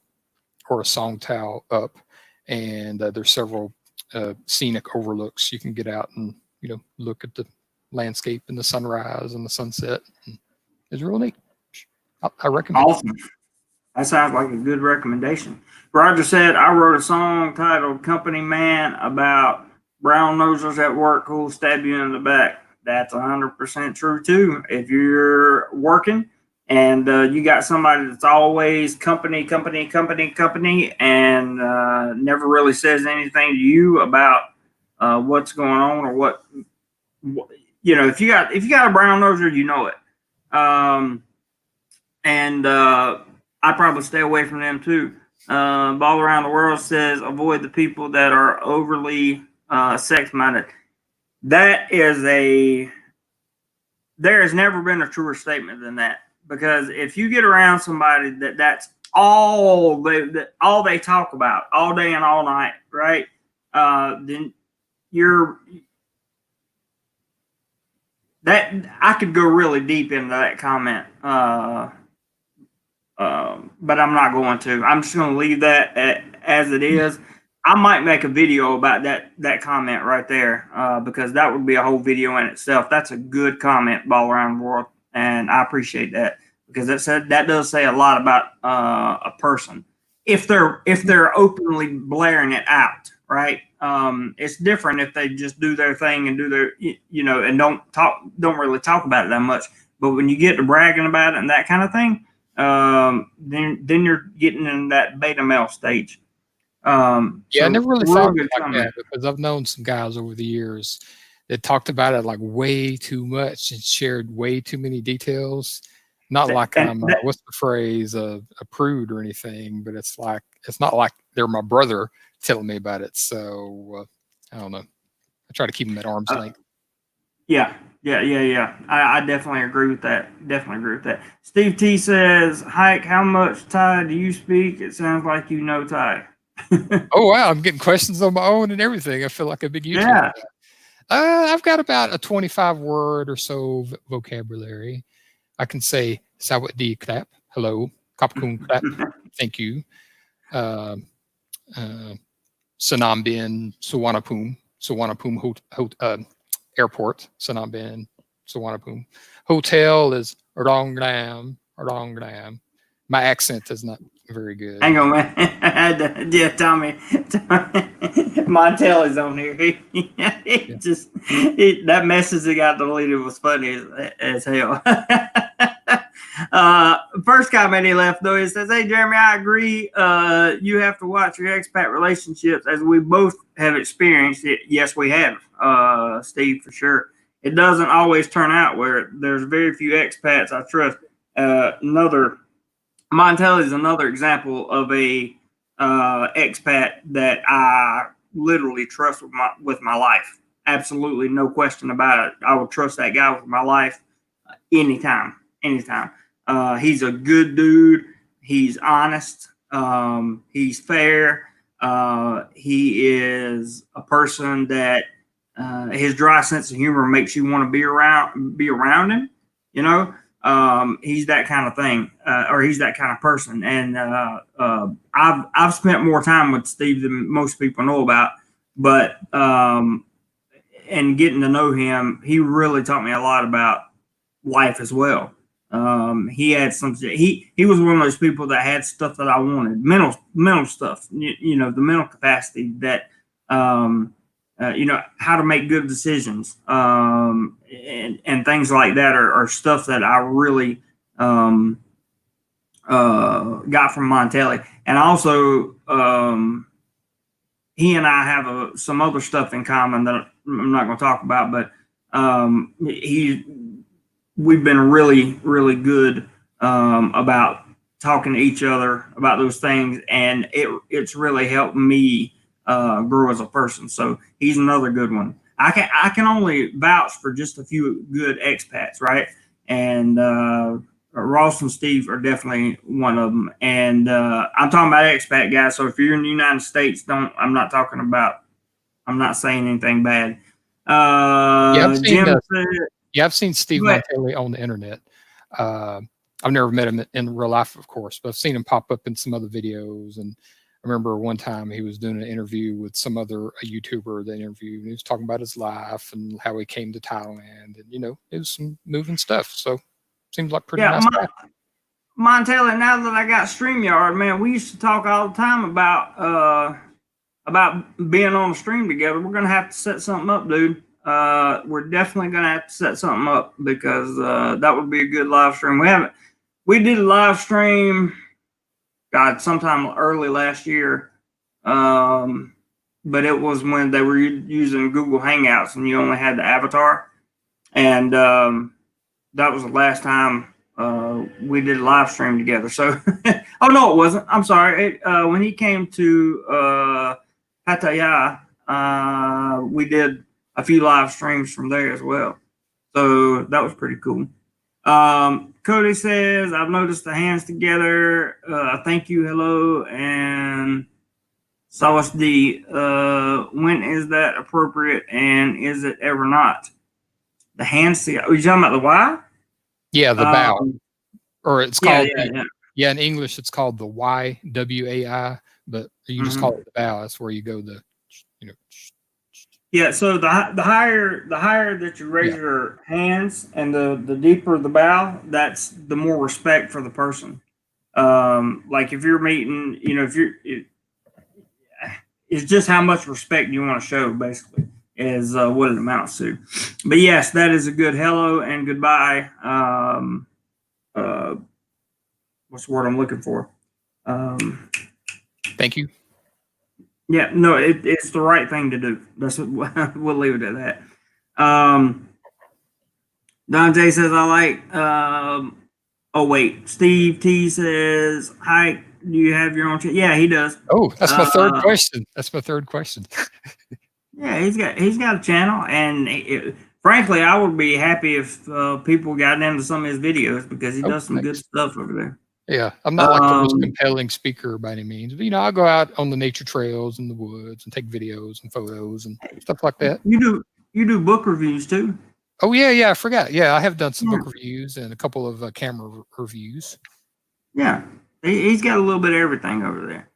or a song towel up, and there's several scenic overlooks. You can get out and look at the landscape and the sunrise and the sunset. It's real neat. I recommend. Awesome. That sounds like a good recommendation. Roger said, I wrote a song titled Company Man about brown nosers at work who'll stab you in the back. That's 100% true too. If you're working and you got somebody that's always company, and never really says anything to you about what's going on or what if you got a brown noser, you know it. I probably stay away from them too. All Around the World says avoid the people that are overly sex minded. There has never been a truer statement than that. Because if you get around somebody that's all they talk about all day and all night, right? Then I could go really deep into that comment. But I'm not going to. I'm just going to leave that as it is. I might make a video about that comment right there because that would be a whole video in itself. That's a good comment, All Around the World, and I appreciate that because that does say a lot about a person if they're openly blaring it out, right? It's different if they just do their thing and do their and don't really talk about it that much. But when you get to bragging about it and that kind of thing, then you're getting in that beta male stage. I never really thought of it like that because I've known some guys over the years that talked about it like way too much and shared way too many details. Not like I'm what's the phrase, a prude or anything, but it's not like they're my brother telling me about it. So I don't know. I try to keep them at arm's length. Yeah, Yeah. I definitely agree with that. Steve T says, Hike, how much Thai do you speak? It sounds like you know Thai. Oh wow, I'm getting questions on my own and everything. I feel like a big YouTuber. Yeah. I've got about a 25 word or so vocabulary. I can say "Sawatdee clap," hello, "Kapkun clap," thank you. Uh, Sanam Bin, Suwanapum Airport, Sanam Bin, Suwanapum. Hotel is Rongnam. My accent is not very good. Hang on, man. Yeah, Tommy. Montella's on here. That message that got deleted was funny as hell. First comment he left though, he says, "Hey Jeremy, I agree. You have to watch your expat relationships as we both have experienced it." Yes, we have, Steve, for sure. It doesn't always turn out where there's very few expats I trust. Montella is another example of a expat that I literally trust with my life. Absolutely, no question about it. I would trust that guy with my life anytime. He's a good dude. He's honest. He's fair. He is a person that his dry sense of humor makes you want to be around him. You know, he's that kind of thing, or he's that kind of person. And I've spent more time with Steve than most people know about, but and getting to know him, he really taught me a lot about life as well. He had some. He was one of those people that had stuff that I wanted, mental stuff. You know, the mental capacity that you know, how to make good decisions, and things like that are stuff that I really got from Montella. And also, he and I have some other stuff in common that I'm not going to talk about, but we've been really good about talking to each other about those things, and it's really helped me grow as a person. So he's another good one. I can only vouch for just a few good expats, right? And Ross and Steve are definitely one of them. And I'm talking about expat guys. So if you're in the United States, I'm not saying anything bad. I've seen Steve Montella on the internet. I've never met him in real life, of course, but I've seen him pop up in some other videos. And I remember one time he was doing an interview with some other YouTuber they interviewed, and he was talking about his life and how he came to Thailand, and you know, it was some moving stuff. So seems like pretty nice guy. Montella, now that I got StreamYard, man, we used to talk all the time about being on the stream together. We're gonna have to set something up, dude. We're definitely gonna have to set something up because that would be a good live stream. We did a live stream, God, sometime early last year, but it was when they were using Google Hangouts and you only had the avatar, and that was the last time we did a live stream together. So, oh no, it wasn't. I'm sorry. When he came to Pattaya, we did a few live streams from there as well. So that was pretty cool. Cody says, I've noticed the hands together. Thank you, hello, and Sawasdi. When is that appropriate, and is it ever not? The hands together. Are you talking about the Y? Yeah, the bow. Or it's called, yeah, in English, it's called the YWAI, but you just call it the bow. That's where you go Yeah, so the higher that you raise your hands and the deeper the bow, that's the more respect for the person. Like if you're meeting, you know, it's just how much respect you want to show, basically, is what it amounts to. But yes, that is a good hello and goodbye. What's the word I'm looking for? Thank you. Yeah, no, it's the right thing to do. That's what we'll leave it at that. Dante says, I like, oh wait, Steve T says, hi, do you have your own channel? Yeah, he does. Oh, that's my third question. Yeah, he's got a channel, and frankly, I would be happy if people got into some of his videos because he Oh, does some good stuff over there. Yeah, I'm not like the most compelling speaker by any means, but I go out on the nature trails in the woods and take videos and photos and stuff like that. You do book reviews too? Oh yeah, I forgot. Yeah, I have done some book reviews and a couple of camera reviews. Yeah, he's got a little bit of everything over there.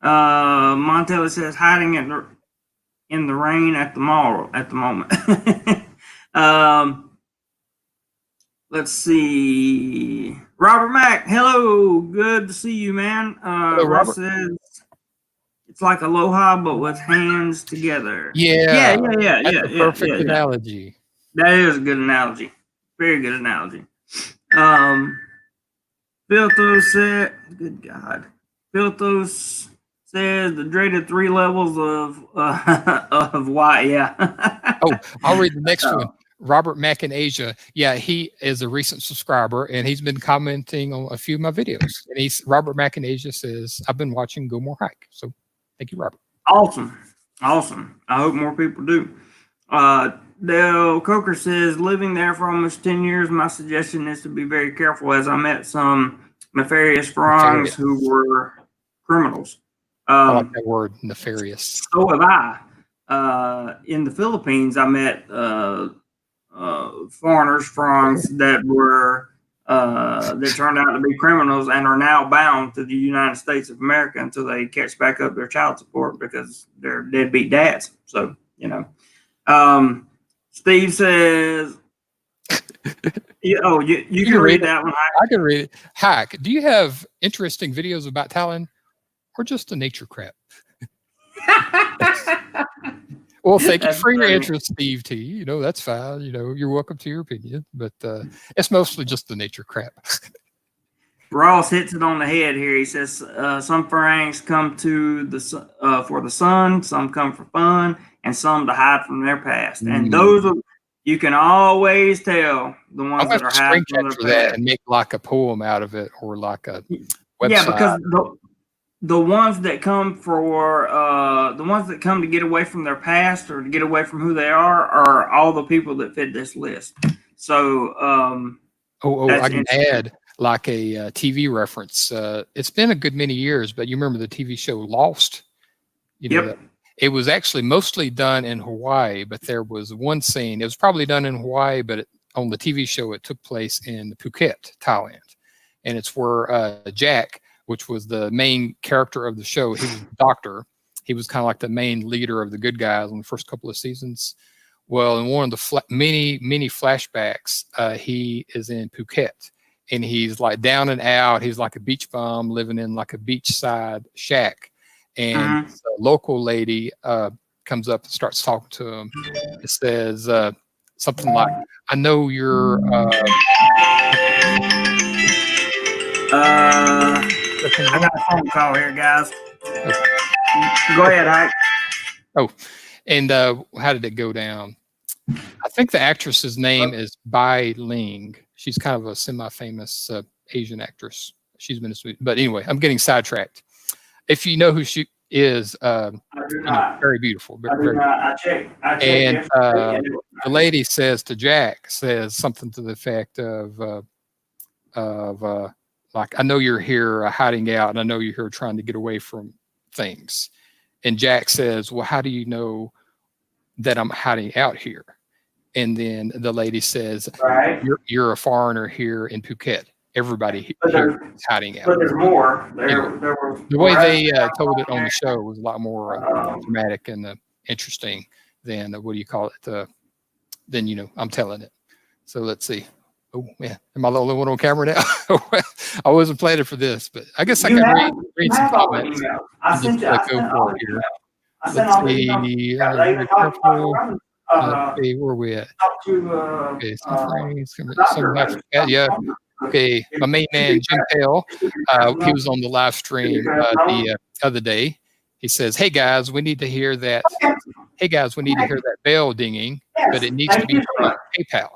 Montella says hiding in the rain at the mall at the moment. Let's see. Robert Mack, hello. Good to see you, man. Hello, Ross says it's like aloha, but with hands together. Yeah. That's a perfect yeah. analogy. That is a good analogy. Very good analogy. Philthos said, good God. Philthos says the dreaded 3 levels of why. Yeah. Oh, I'll read the next one. Robert Mack in Asia. Yeah, he is a recent subscriber and he's been commenting on a few of my videos. And Robert Mack in Asia says, I've been watching Go More Hike. So thank you, Robert. Awesome. I hope more people do. Dale Coker says, living there for almost 10 years, my suggestion is to be very careful as I met some nefarious Farangs who were criminals. I like that word, nefarious. So have I. In the Philippines, I met foreigners, Farangs that were that turned out to be criminals and are now bound to the United States of America until they catch back up their child support because they're deadbeat dads. So, Steve says, you can read that one. I can read it. Hack, do you have interesting videos about Thailand or just the nature crap? Well, thank you for your interest, Steve T. That's fine. You're welcome to your opinion, but it's mostly just the nature crap. Ross hits it on the head here. He says some Farangs come to for the sun, some come for fun, and some to hide from their past. And those are, you can always tell the ones that are hiding from their past. That and make like a poem out of it or like a website. Yeah, because the ones that come to get away from their past or to get away from who they are all the people that fit this list. So, I can add like a TV reference. It's been a good many years, but you remember the TV show Lost? Yep. It was actually mostly done in Hawaii, but there was one scene. It was probably done in Hawaii, but on the TV show, it took place in Phuket, Thailand. And it's where Jack, which was the main character of the show, he was a doctor. He was kind of like the main leader of the good guys in the first couple of seasons. Well, in one of the many flashbacks, he is in Phuket. And he's like down and out. He's like a beach bum living in like a beachside shack. And a local lady comes up and starts talking to him. It says something like, I know you're... I got a phone call here, guys. Go ahead, Ike. Oh, and how did it go down? I think the actress's name is Bai Ling. She's kind of a semi-famous Asian actress. She's been but anyway, I'm getting sidetracked. If you know who she is, very beautiful. Very I checked. And the lady says to Jack, says something to the effect of like, I know you're here hiding out, and I know you're here trying to get away from things. And Jack says, well, how do you know that I'm hiding out here? And then the lady says, you're a foreigner here in Phuket. Everybody here is hiding out. But there's more. The way they told it on the show was a lot more dramatic and interesting than, what do you call it? Than, I'm telling it. So let's see. Oh, man. Am I the only one on camera now? I wasn't planning for this, but I guess I can read some comments. Let's go for it here. Let's see. Careful. Okay, where are we at? Okay, yeah. Okay, my main man, Jim Pale, he was on the live stream the other day. He says, hey guys, we need to hear that. Hey guys, we need to hear that bell dinging, but it needs to be from PayPal.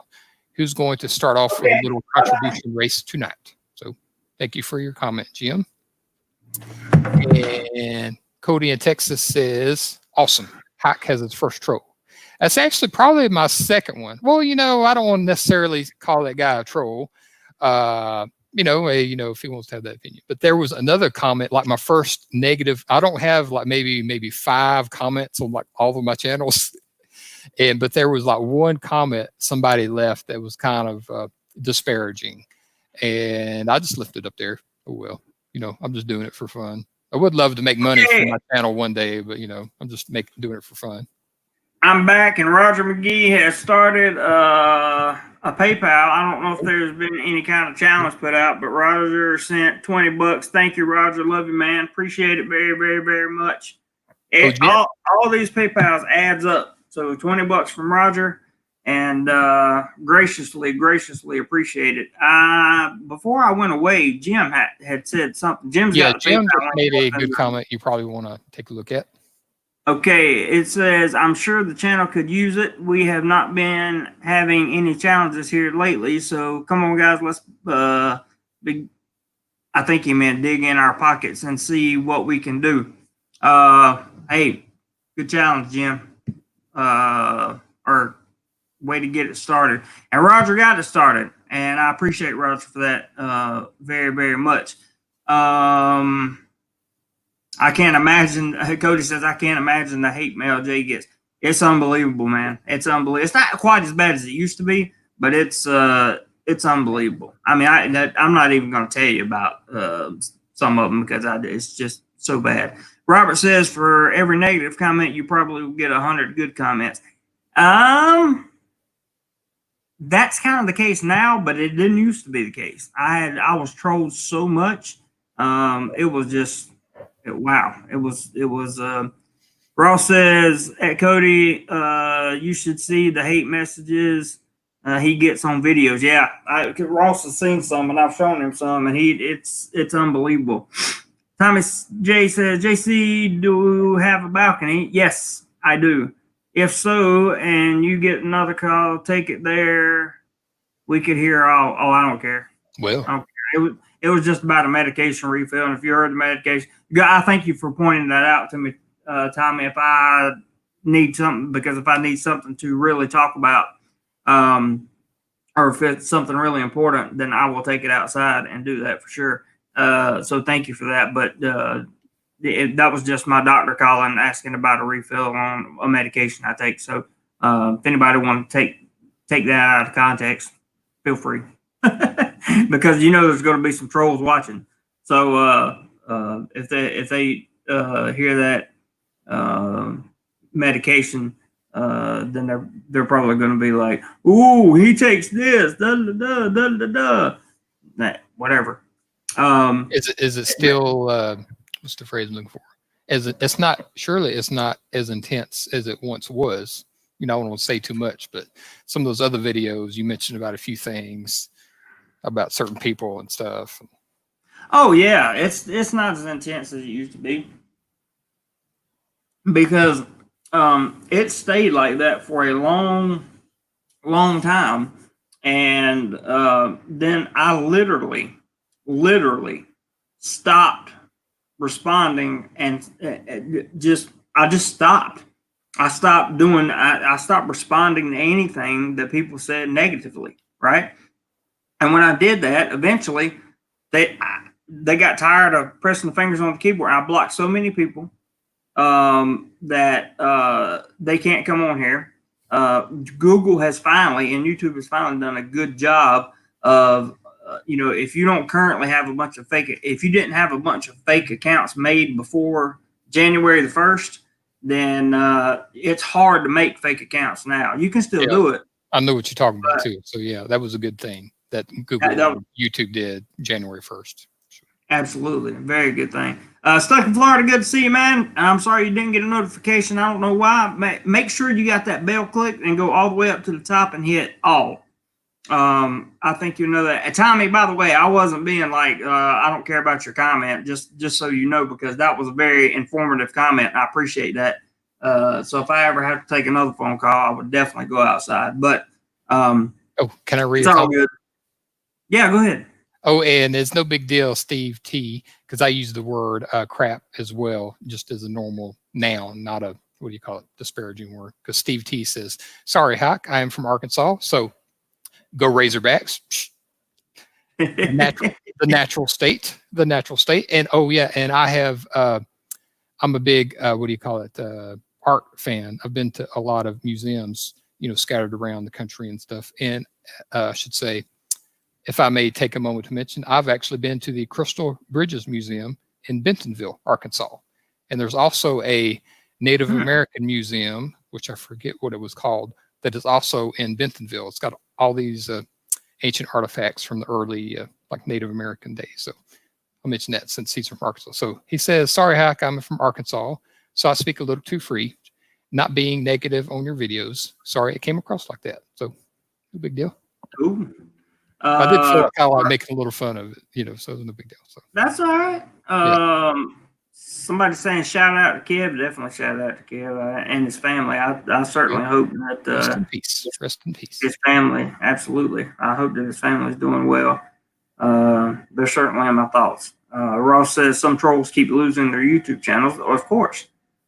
Who's going to start off with a little contribution race tonight? So thank you for your comment, Jim. And Cody in Texas says, awesome. Hack has its first troll. That's actually probably my second one. Well, I don't want to necessarily call that guy a troll. If he wants to have that opinion. But there was another comment, like my first negative. I don't have like maybe 5 comments on like all of my channels, but there was like one comment somebody left that was kind of disparaging, and I just left it up there. Oh well, I'm just doing it for fun. I would love to make money from my channel one day, but I'm just doing it for fun. I'm back, and Roger McGee has started a PayPal. I don't know if there's been any kind of challenge put out, but Roger sent $20. Thank you, Roger. Love you, man. Appreciate it very, very, very much. All these PayPals adds up. So $20 from Roger, and graciously appreciate it. Before I went away, Jim had said something. Jim just made a good comment you probably want to take a look at. Okay, it says, I'm sure the channel could use it. We have not been having any challenges here lately, so come on, guys, let's I think he meant dig in our pockets and see what we can do. Hey, good challenge, Jim. Or way to get it started. And Roger got it started, and I appreciate Roger for that very, very much. I can't imagine. Cody says, I can't imagine the hate mail Jay gets. It's unbelievable, man. It's unbelievable. It's not quite as bad as it used to be, but it's unbelievable. I mean, I'm not even going to tell you about some of them because it's just so bad. Robert says, for every negative comment, you probably will get 100 good comments. That's kind of the case now, but it didn't used to be the case. I was trolled so much. It was just. Wow, it was. Ross says, at Cody, you should see the hate messages he gets on videos. Yeah, Ross has seen some, and I've shown him some, and it's unbelievable. Thomas J says, JC, do you have a balcony? Yes, I do. If so, and you get another call, take it there. We could hear all. Oh, I don't care. Well, I don't care. It was just about a medication refill, and if you heard the medication, I thank you for pointing that out to me, Tommy. If I need something, because if I need something to really talk about, or if it's something really important, then I will take it outside and do that for sure. So thank you for that. But that was just my doctor calling, asking about a refill on a medication I take. So if anybody want to take that out of context, feel free. Because there's going to be some trolls watching. So if they hear that medication, then they're probably going to be like, "Ooh, he takes this, whatever." Is it still what's the phrase I'm looking for? It's not as intense as it once was. I don't want to say too much, but some of those other videos you mentioned about a few things about certain people and stuff. Oh yeah, it's not as intense as it used to be, because it stayed like that for a long time, and then I literally stopped responding, and I just stopped. I stopped responding to anything that people said negatively, right? And when I did that, eventually they got tired of pressing the fingers on the keyboard. I blocked so many people that they can't come on here. Google has finally, and YouTube has finally done a good job of, if you don't currently have if you didn't have a bunch of fake accounts made before January the 1st, then it's hard to make fake accounts now. You can still do it. I know what you're talking about too. So yeah, that was a good thing that Google YouTube did January 1st. Absolutely. Very good thing. Stuck in Florida, good to see you, man. I'm sorry you didn't get a notification. I don't know why. Make sure you got that bell clicked and go all the way up to the top and hit all. I think you know that. Tommy, by the way, I wasn't being like, I don't care about your comment, just so you know, because that was a very informative comment. And I appreciate that. So if I ever have to take another phone call, I would definitely go outside. But can I read? It's all good. Yeah, go ahead. Oh, and it's no big deal, Steve T, because I use the word crap as well, just as a normal noun, not a what do you call it, disparaging word. Because Steve T says, sorry, Hawk, I am from Arkansas. So go Razorbacks. the natural state. And oh yeah, and I have I'm a big what do you call it, art fan. I've been to a lot of museums, scattered around the country and stuff. And I should say, if I may take a moment to mention, I've actually been to the Crystal Bridges Museum in Bentonville, Arkansas. And there's also a Native American museum, which I forget what it was called, that is also in Bentonville. It's got all these ancient artifacts from the early like Native American days. So I'll mention that since he's from Arkansas. So he says, sorry, Hack, I'm from Arkansas, so I speak a little too free, not being negative on your videos. Sorry, it came across like that. So no big deal. Ooh. I did feel like I like making a little fun of it, so it was no big deal. So that's all right. Somebody saying shout out to Kev. Definitely shout out to Kev and his family. I certainly hope that rest in peace. Rest in peace. His family, absolutely. I hope that his family is doing well. They're certainly in my thoughts. Ross says some trolls keep losing their YouTube channels, of course,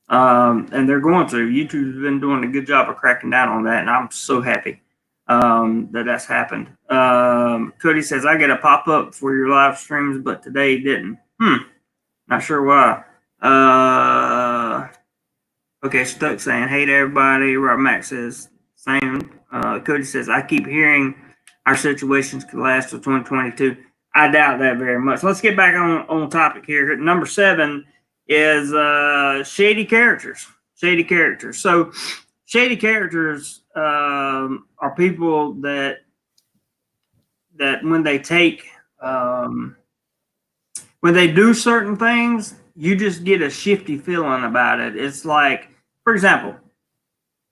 and they're going to. YouTube's been doing a good job of cracking down on that, and I'm so happy that's happened. Cody says I get a pop up for your live streams, but today didn't. Not sure why. Okay, Stuck saying, hey to everybody. Rob Max says, same. Cody says, I keep hearing our situations could last till 2022. I doubt that very much. Let's get back on topic here. Number 7 is Shady Characters. Shady Characters. So, Shady Characters are people that when they take when they do certain things, you just get a shifty feeling about it. It's like, for example,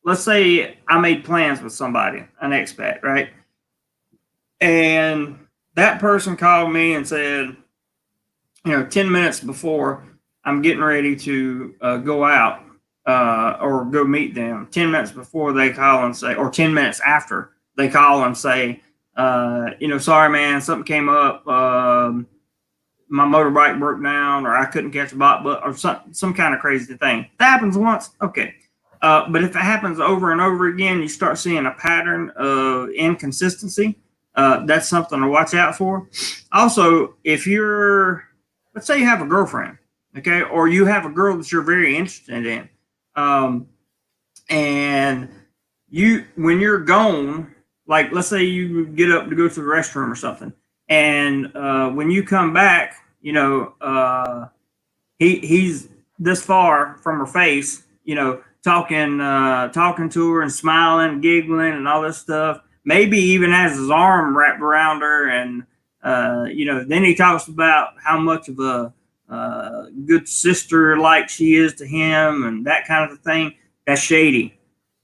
let's say I made plans with somebody, an expat, right? And that person called me and said, 10 minutes before I'm getting ready to go out or go meet them, 10 minutes before they call and say, or 10 minutes after they call and say, sorry, man, something came up. My motorbike broke down, or I couldn't catch a bot, or some kind of crazy thing. That happens once, okay. But if it happens over and over again, you start seeing a pattern of inconsistency. That's something to watch out for. Also, if let's say you have a girlfriend, okay, or you have a girl that you're very interested in, and when you're gone, like let's say you get up to go to the restroom or something, and when you come back, he's this far from her face, talking to her and smiling, giggling, and all this stuff. Maybe even has his arm wrapped around her, and then he talks about how much of a good sister like she is to him, and that kind of thing. That's shady,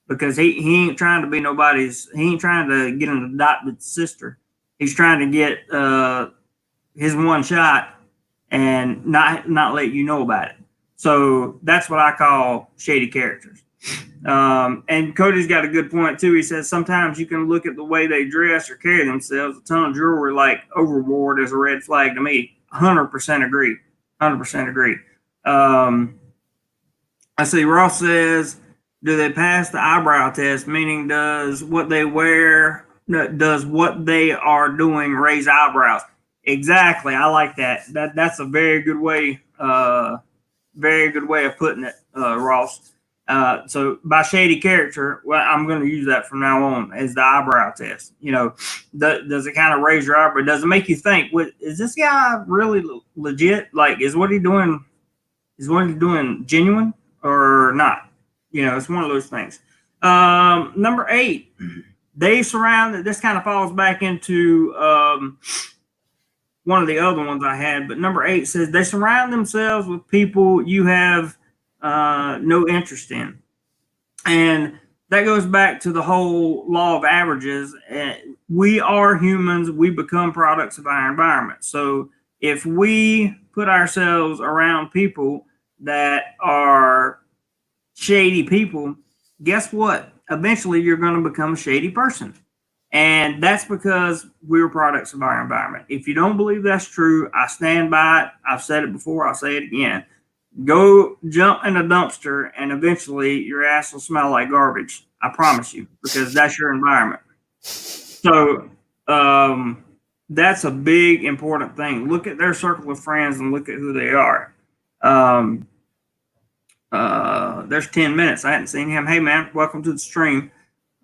because he ain't trying to be nobody's. He ain't trying to get an adopted sister. He's trying to get his one shot and not let you know about it. So that's what I call shady characters. And Cody's got a good point too. He says sometimes you can look at the way they dress or carry themselves. A ton of jewelry like overboard is a red flag to me. 100% agree. 100% agree. I see Ross says, do they pass the eyebrow test? Meaning does what they are doing raise eyebrows? Exactly. I like that. That's a very good way of putting it, Ross. So by shady character, well, I'm going to use that from now on as the eyebrow test. Does it kind of raise your eyebrow? Does it make you think, is this guy really legit? Like, is what he's doing genuine or not? It's one of those things. Number 8, they surround. This kind of falls back into one of the other ones I had, but number 8 says they surround themselves with people you have no interest in. And that goes back to the whole law of averages. We are humans. We become products of our environment. So if we put ourselves around people that are shady people, guess what? Eventually you're going to become a shady person. And that's because we're products of our environment. If you don't believe that's true, I stand by it. I've said it before. I'll say it again. Go jump in a dumpster, and eventually your ass will smell like garbage. I promise you, because that's your environment. So that's a big important thing. Look at their circle of friends and look at who they are. There's 10 minutes. I hadn't seen him. Hey man, welcome to the stream.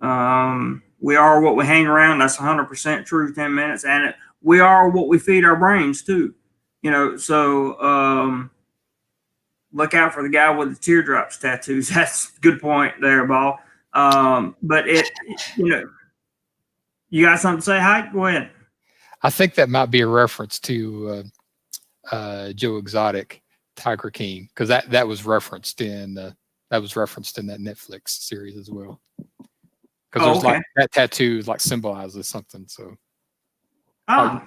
We are what we hang around. That's 100% true. 10 minutes, and we are what we feed our brains too. So look out for the guy with the teardrops tattoos. That's a good point there, Ball. But you got something to say, Hype? Go ahead. I think that might be a reference to Joe Exotic, Tiger King, because that was referenced in that Netflix series as well. Because like that tattoo like symbolizes something. So a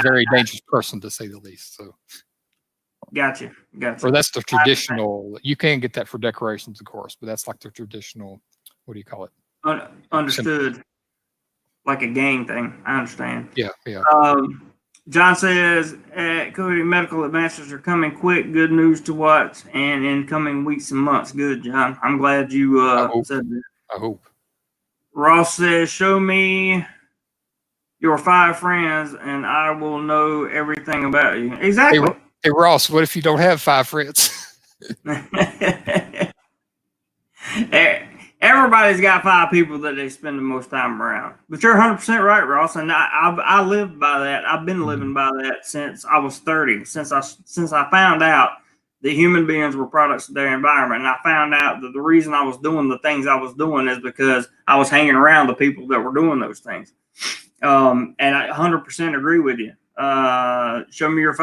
very dangerous person, to say the least. So gotcha. Or that's the traditional. You can get that for decorations, of course, but that's like the traditional. What do you call it? Understood. Like a gang thing. I understand. Yeah. John says, COVID medical advances are coming quick. Good news to watch, and in coming weeks and months. Good, John. I'm glad you said that. I hope. Ross says, show me your 5 friends, and I will know everything about you. Exactly. Hey Ross, what if you don't have 5 friends? Everybody's got 5 people that they spend the most time around. But you're 100% right, Ross, and I live by that. I've been living by that since I was 30. Since I found out that human beings were products of their environment, and I found out that the reason I was doing the things I was doing is because I was hanging around the people that were doing those things. And I 100% agree with you. Show me your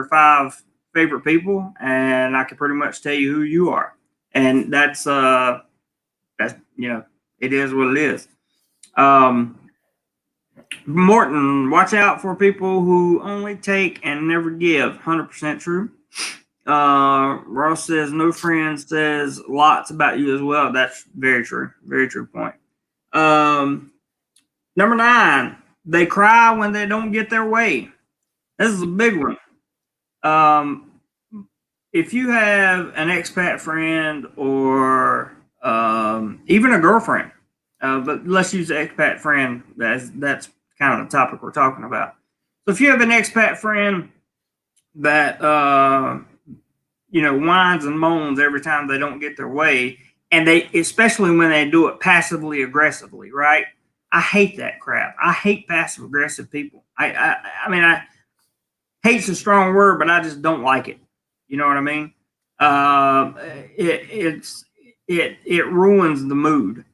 5 favorite people, and I can pretty much tell you who you are. And that's it is what it is. Morton, watch out for people who only take and never give. 100% true. Ross says no friend says lots about you as well. That's very true. Very true point. Number 9, they cry when they don't get their way. This is a big one. If you have an expat friend or even a girlfriend, but let's use the expat friend. That's kind of the topic we're talking about. So if you have an expat friend that whines and moans every time they don't get their way, and especially when they do it passively aggressively, right? I hate that crap. I hate passive aggressive people. I mean, hate's a strong word, but I just don't like it. You know what I mean? It ruins the mood.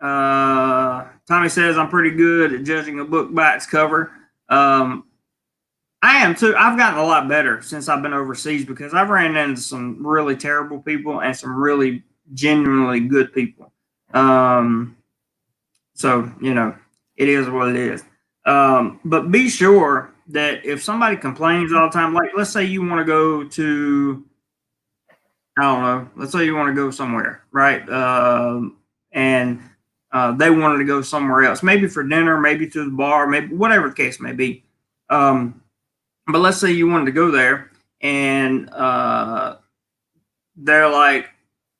Tommy says I'm pretty good at judging a book by its cover. I am too. I've gotten a lot better since I've been overseas because I've ran into some really terrible people and some really genuinely good people. So it is what it is. But be sure that if somebody complains all the time, like let's say you want to go to, I don't know, let's say you want to go somewhere, right? And they wanted to go somewhere else, maybe for dinner, maybe to the bar, maybe whatever the case may be. But let's say you wanted to go there and they're like,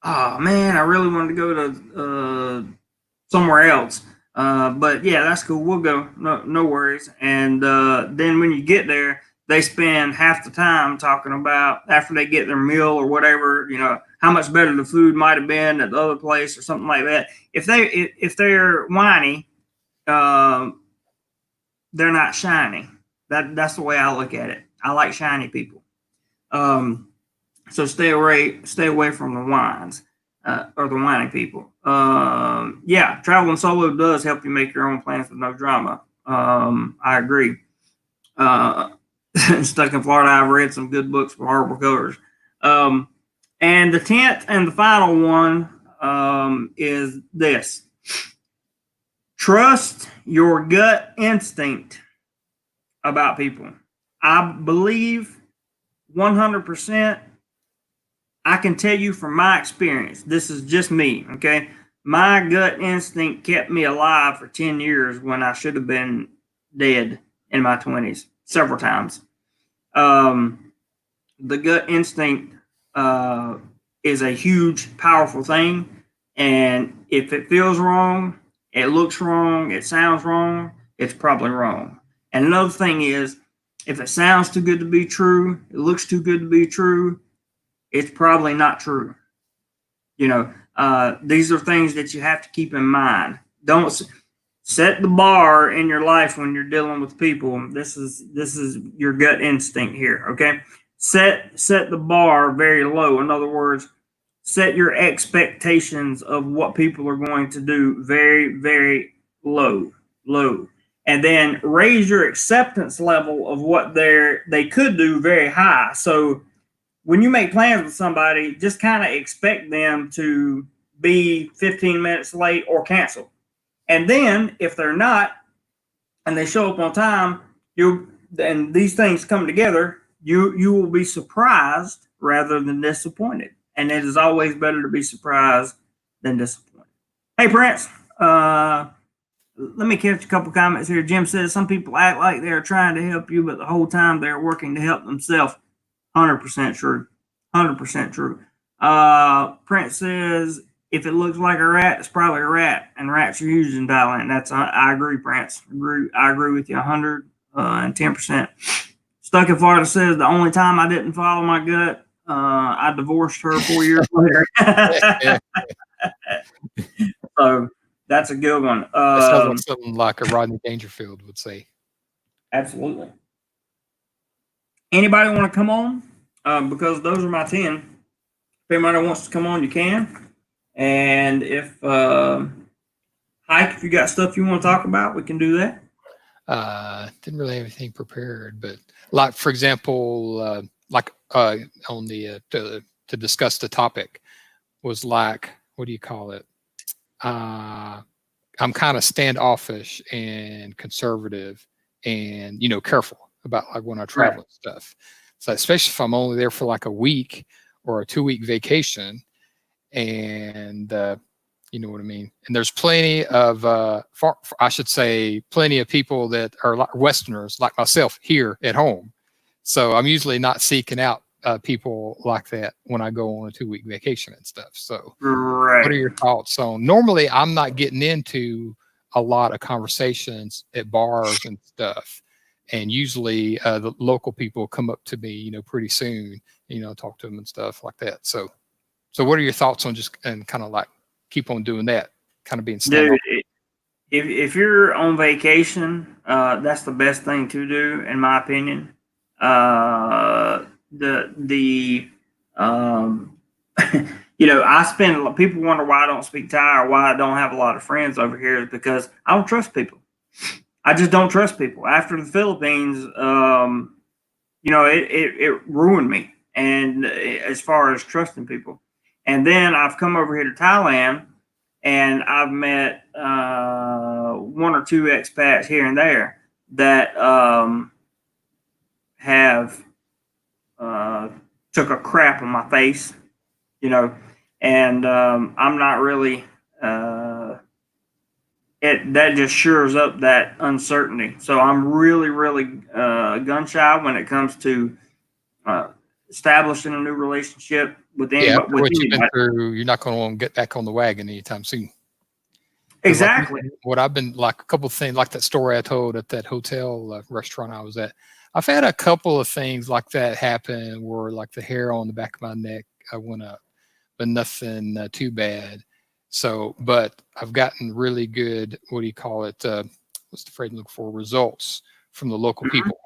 oh man, I really wanted to go to somewhere else. But yeah, that's cool. We'll go. No worries. And then when you get there, they spend half the time talking about after they get their meal or whatever, how much better the food might have been at the other place or something like that. If they're whiny, they're not shiny. That's the way I look at it. I like shiny people. So stay away from the whines. Or the whining people. Yeah, traveling solo does help you make your own plans with no drama. I agree. Stuck in Florida, I've read some good books for horrible colors. And the 10th and the final one is this. Trust your gut instinct about people. I believe 100%. I can tell you from my experience, this is just me, okay? My gut instinct kept me alive for 10 years when I should have been dead in my 20s, several times. The gut instinct is a huge, powerful thing. And if it feels wrong, it looks wrong, it sounds wrong, it's probably wrong. And another thing is, if it sounds too good to be true, it looks too good to be true, it's probably not true. These are things that you have to keep in mind. Don't set the bar in your life when you're dealing with people. This is your gut instinct here. Okay, set the bar very low. In other words, set your expectations of what people are going to do very, very low, and then raise your acceptance level of what they could do very high. So when you make plans with somebody, just kind of expect them to be 15 minutes late or cancel. And then if they're not, and they show up on time, and these things come together, you will be surprised rather than disappointed. And it is always better to be surprised than disappointed. Hey, Prince, let me catch a couple comments here. Jim says some people act like they're trying to help you, but the whole time they're working to help themselves. 100% true. 100% true. Prince says if it looks like a rat, it's probably a rat, and rats are huge in Thailand. I agree, Prince. I agree with you 110%. Stuck in Florida says the only time I didn't follow my gut, I divorced her 4 years later. So that's a good one. That sounds like something like a Rodney Dangerfield would say. Absolutely. Anybody want to come on? Because those are my 10. If anybody wants to come on, you can. And if Hike, if you got stuff you want to talk about, we can do that. Didn't really have anything prepared, but like for example, on the to discuss the topic was like, what do you call it? I'm kind of standoffish and conservative, and careful about like when I travel and stuff. So especially if I'm only there for like a week or a 2-week vacation, and you know what I mean. And there's plenty of, I should say, plenty of people that are like Westerners like myself here at home. So I'm usually not seeking out people like that when I go on a 2-week vacation and stuff. So what are your thoughts on? Normally, I'm not getting into a lot of conversations at bars and stuff. And usually the local people come up to me, pretty soon, talk to them and stuff like that. So what are your thoughts on just and kind of like keep on doing that, kind of being standoff? Dude, if you're on vacation, that's the best thing to do, in my opinion. People wonder why I don't speak Thai or why I don't have a lot of friends over here is because I don't trust people. I just don't trust people. After the Philippines, it ruined me. And as far as trusting people, and then I've come over here to Thailand, and I've met 1 or 2 expats here and there that have took a crap on my face, and I'm not really. That just shores up that uncertainty. So I'm really, really gun shy when it comes to establishing a new relationship with anybody. Yeah, what you've been through, you're not going to get back on the wagon anytime soon. Exactly. Like, what I've been like a couple of things, like that story I told at that hotel restaurant I was at. I've had a couple of things like that happen where like the hair on the back of my neck went up, but nothing too bad. So, but I've gotten really good, what do you call it? What's the phrase I'm looking for? Results from the local people.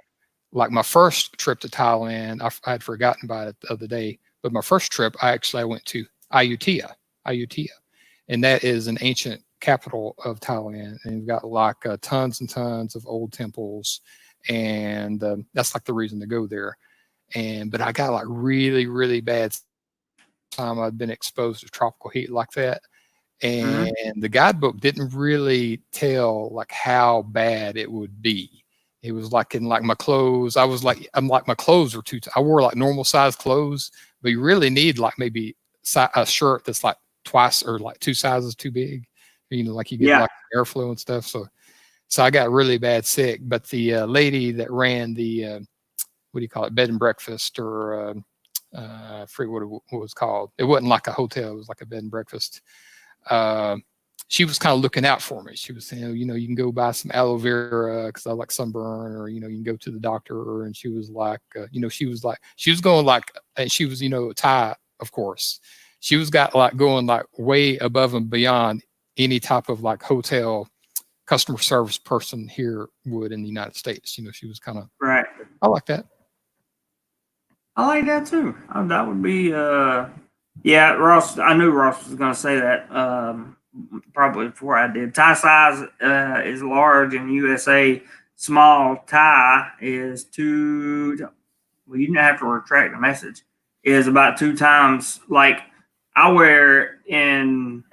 Like my first trip to Thailand, I had forgotten about it the other day, but my first trip, I went to Ayutthaya, and that is an ancient capital of Thailand. And you've got like tons and tons of old temples. And that's like the reason to go there. But I got like really, really bad time I'd been exposed to tropical heat like that. And the guidebook didn't really tell like how bad it would be. It was like in like my clothes. My clothes were I wore like normal size clothes, but you really need like maybe a shirt that's like twice or like 2 sizes too big. Like you get like airflow and stuff. So I got really bad sick. But the lady that ran the what do you call it, bed and breakfast or I forget what it was called. It wasn't like a hotel. It was like a bed and breakfast. She was kind of looking out for me. She was saying, you know, you can go buy some aloe vera because I like sunburn, or, you know, you can go to the doctor. And she was like, you know, she was going like, and she was, you know, Thai, of course. She was going like way above and beyond any type of like hotel customer service person here would in the United States. You know, she was kind of, right. I like that. I like that too. That would be, yeah, Ross. I knew Ross was going to say that probably before I did. Thai size is large in USA. Small Thai is two. Well, you didn't have to retract the message. Is about 2 times. Like I wear in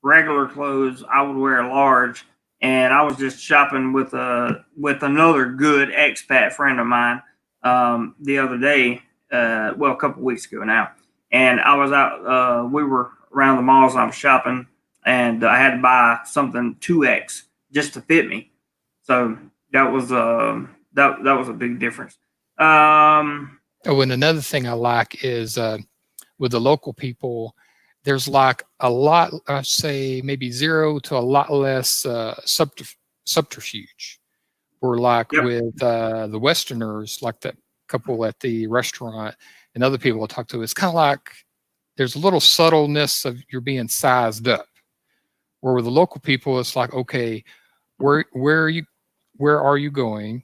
regular clothes, I would wear a large. And I was just shopping with another good expat friend of mine the other day. Well, a couple weeks ago now, and I was out. We were around the malls. And I was shopping, and I had to buy something 2X just to fit me. So that was that was a big difference. Oh, and another thing I like is with the local people, there's like a lot. I say maybe 0 to a lot less subterfuge. We're like with the Westerners, like that couple at the restaurant and other people I talk to, it's kind of like there's a little subtleness of you're being sized up. Where with the local people, it's like, okay, where are you going?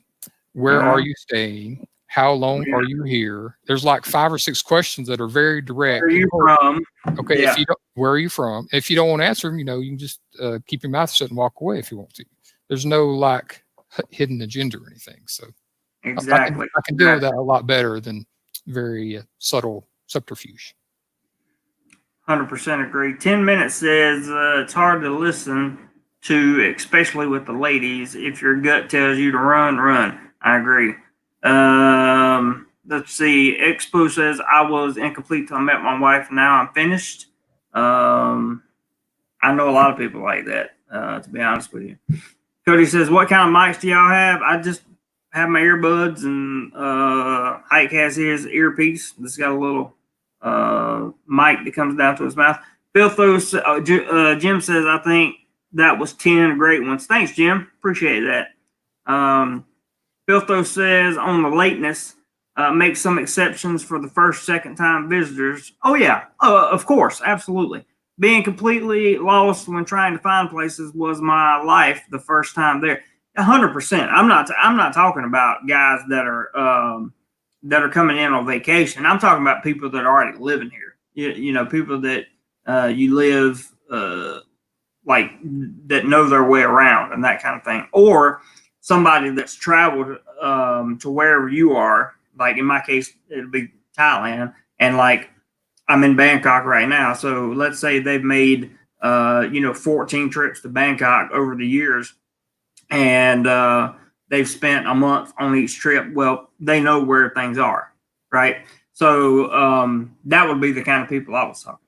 Where are you staying? How long are you here? There's like 5 or 6 questions that are very direct. Where are you from? Okay, if you don't, where are you from? If you don't want to answer them, you know, you can just keep your mouth shut and walk away if you want to. There's no like hidden agenda or anything. So exactly, I can deal with that a lot better than very subtle subterfuge. 100% agree. 10 minutes says it's hard to listen to, especially with the ladies. If your gut tells you to run, run. I agree. Let's see. Expo says I was incomplete till I met my wife. Now I'm finished. I know a lot of people like that, to be honest with you. Cody says, what kind of mics do y'all have? I just have my earbuds, and Ike has his earpiece. This got a little mic that comes down to his mouth. Phil throws, Jim says, I think that was 10 great ones. Thanks, Jim. Appreciate that. Philtho says on the lateness, make some exceptions for the first, second time visitors. Oh yeah, of course, absolutely. Being completely lost when trying to find places was my life the first time there. 100%. I'm not talking about guys that are coming in on vacation. I'm talking about people that are already living here. You know, people that you live like that know their way around and that kind of thing, or somebody that's traveled to wherever you are. Like in my case, it'll be Thailand, and like I'm in Bangkok right now. So let's say they've made 14 trips to Bangkok over the years, and they've spent a month on each trip. Well, they know where things are, right? So that would be the kind of people I was talking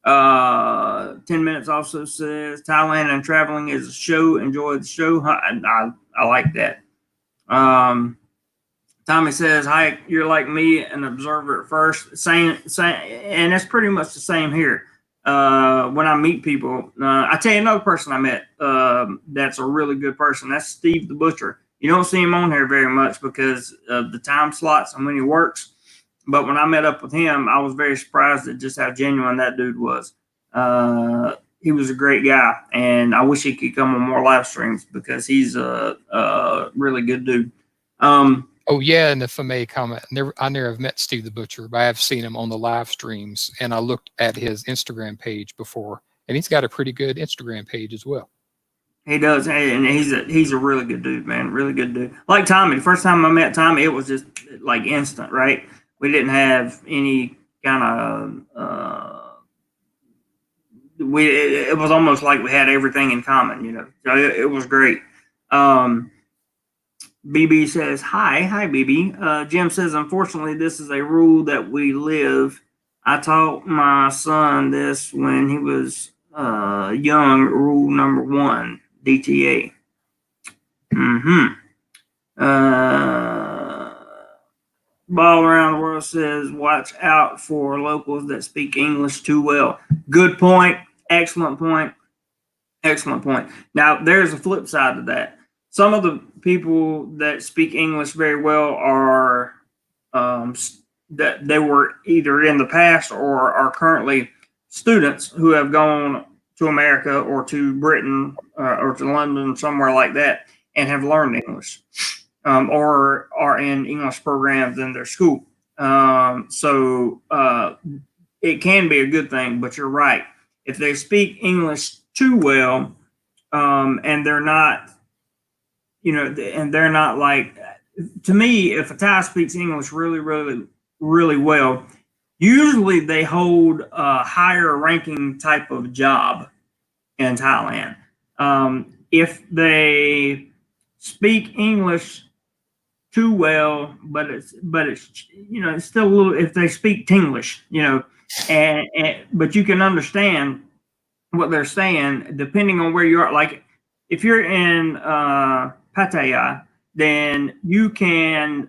about. 10 minutes also says Thailand and traveling is a show. Enjoy the show. I like that. Tommy says, hi, you're like me, an observer at first. Same, and it's pretty much the same here. When I meet people, I tell you another person I met that's a really good person. That's Steve the Butcher. You don't see him on here very much because of the time slots and when he works. But when I met up with him, I was very surprised at just how genuine that dude was. He was a great guy, and I wish he could come on more live streams because he's a really good dude. Oh yeah, and if I may comment, I never have met Steve the Butcher, but I have seen him on the live streams, and I looked at his Instagram page before, and he's got a pretty good Instagram page as well. He does, and he's a really good dude, man. Really good dude. Like Tommy, the first time I met Tommy, it was just like instant, right? We didn't have any kind of it was almost like we had everything in common, you know. So it was great. BB says, hi, BB. Jim says, unfortunately, this is a rule that we live. I taught my son this when he was young. Rule number 1, DTA. Ball Around the World says, watch out for locals that speak English too well. Good point. Excellent point. Excellent point. Now, there's a flip side to that. Some of the people that speak English very well are that they were either in the past or are currently students who have gone to America or to Britain or to London, somewhere like that, and have learned English. Or are in English programs in their school. So it can be a good thing, but you're right. If they speak English too well, and they're not, and they're not like, to me, if a Thai speaks English really, really, really well, usually they hold a higher ranking type of job in Thailand. If they speak English too well, but it's it's still a little, if they speak Tinglish, and but you can understand what they're saying depending on where you are. Like if you're in Pattaya, then you can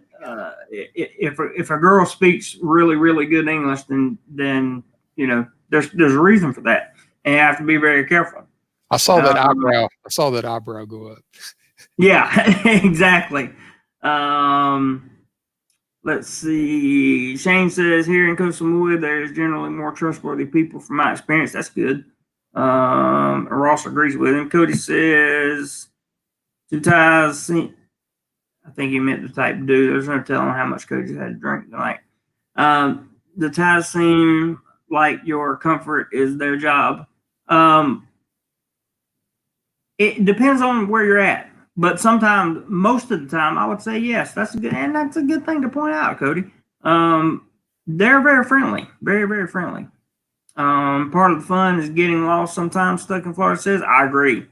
if a girl speaks really, really good English, then there's a reason for that, and you have to be very careful. I saw that eyebrow. I saw that eyebrow go up. Yeah, exactly. Let's see. Shane says, here in Koh Samui, there's generally more trustworthy people from my experience. That's good. Ross agrees with him. Cody says, two Thais. I think he meant the type dude. There's no telling how much Cody had to drink tonight. The Thais seem like your comfort is their job. It depends on where you're at. But sometimes, most of the time, I would say yes. That's a good thing to point out, Cody. They're very friendly, very, very friendly. Part of the fun is getting lost sometimes. Stuck in Florida says, I agree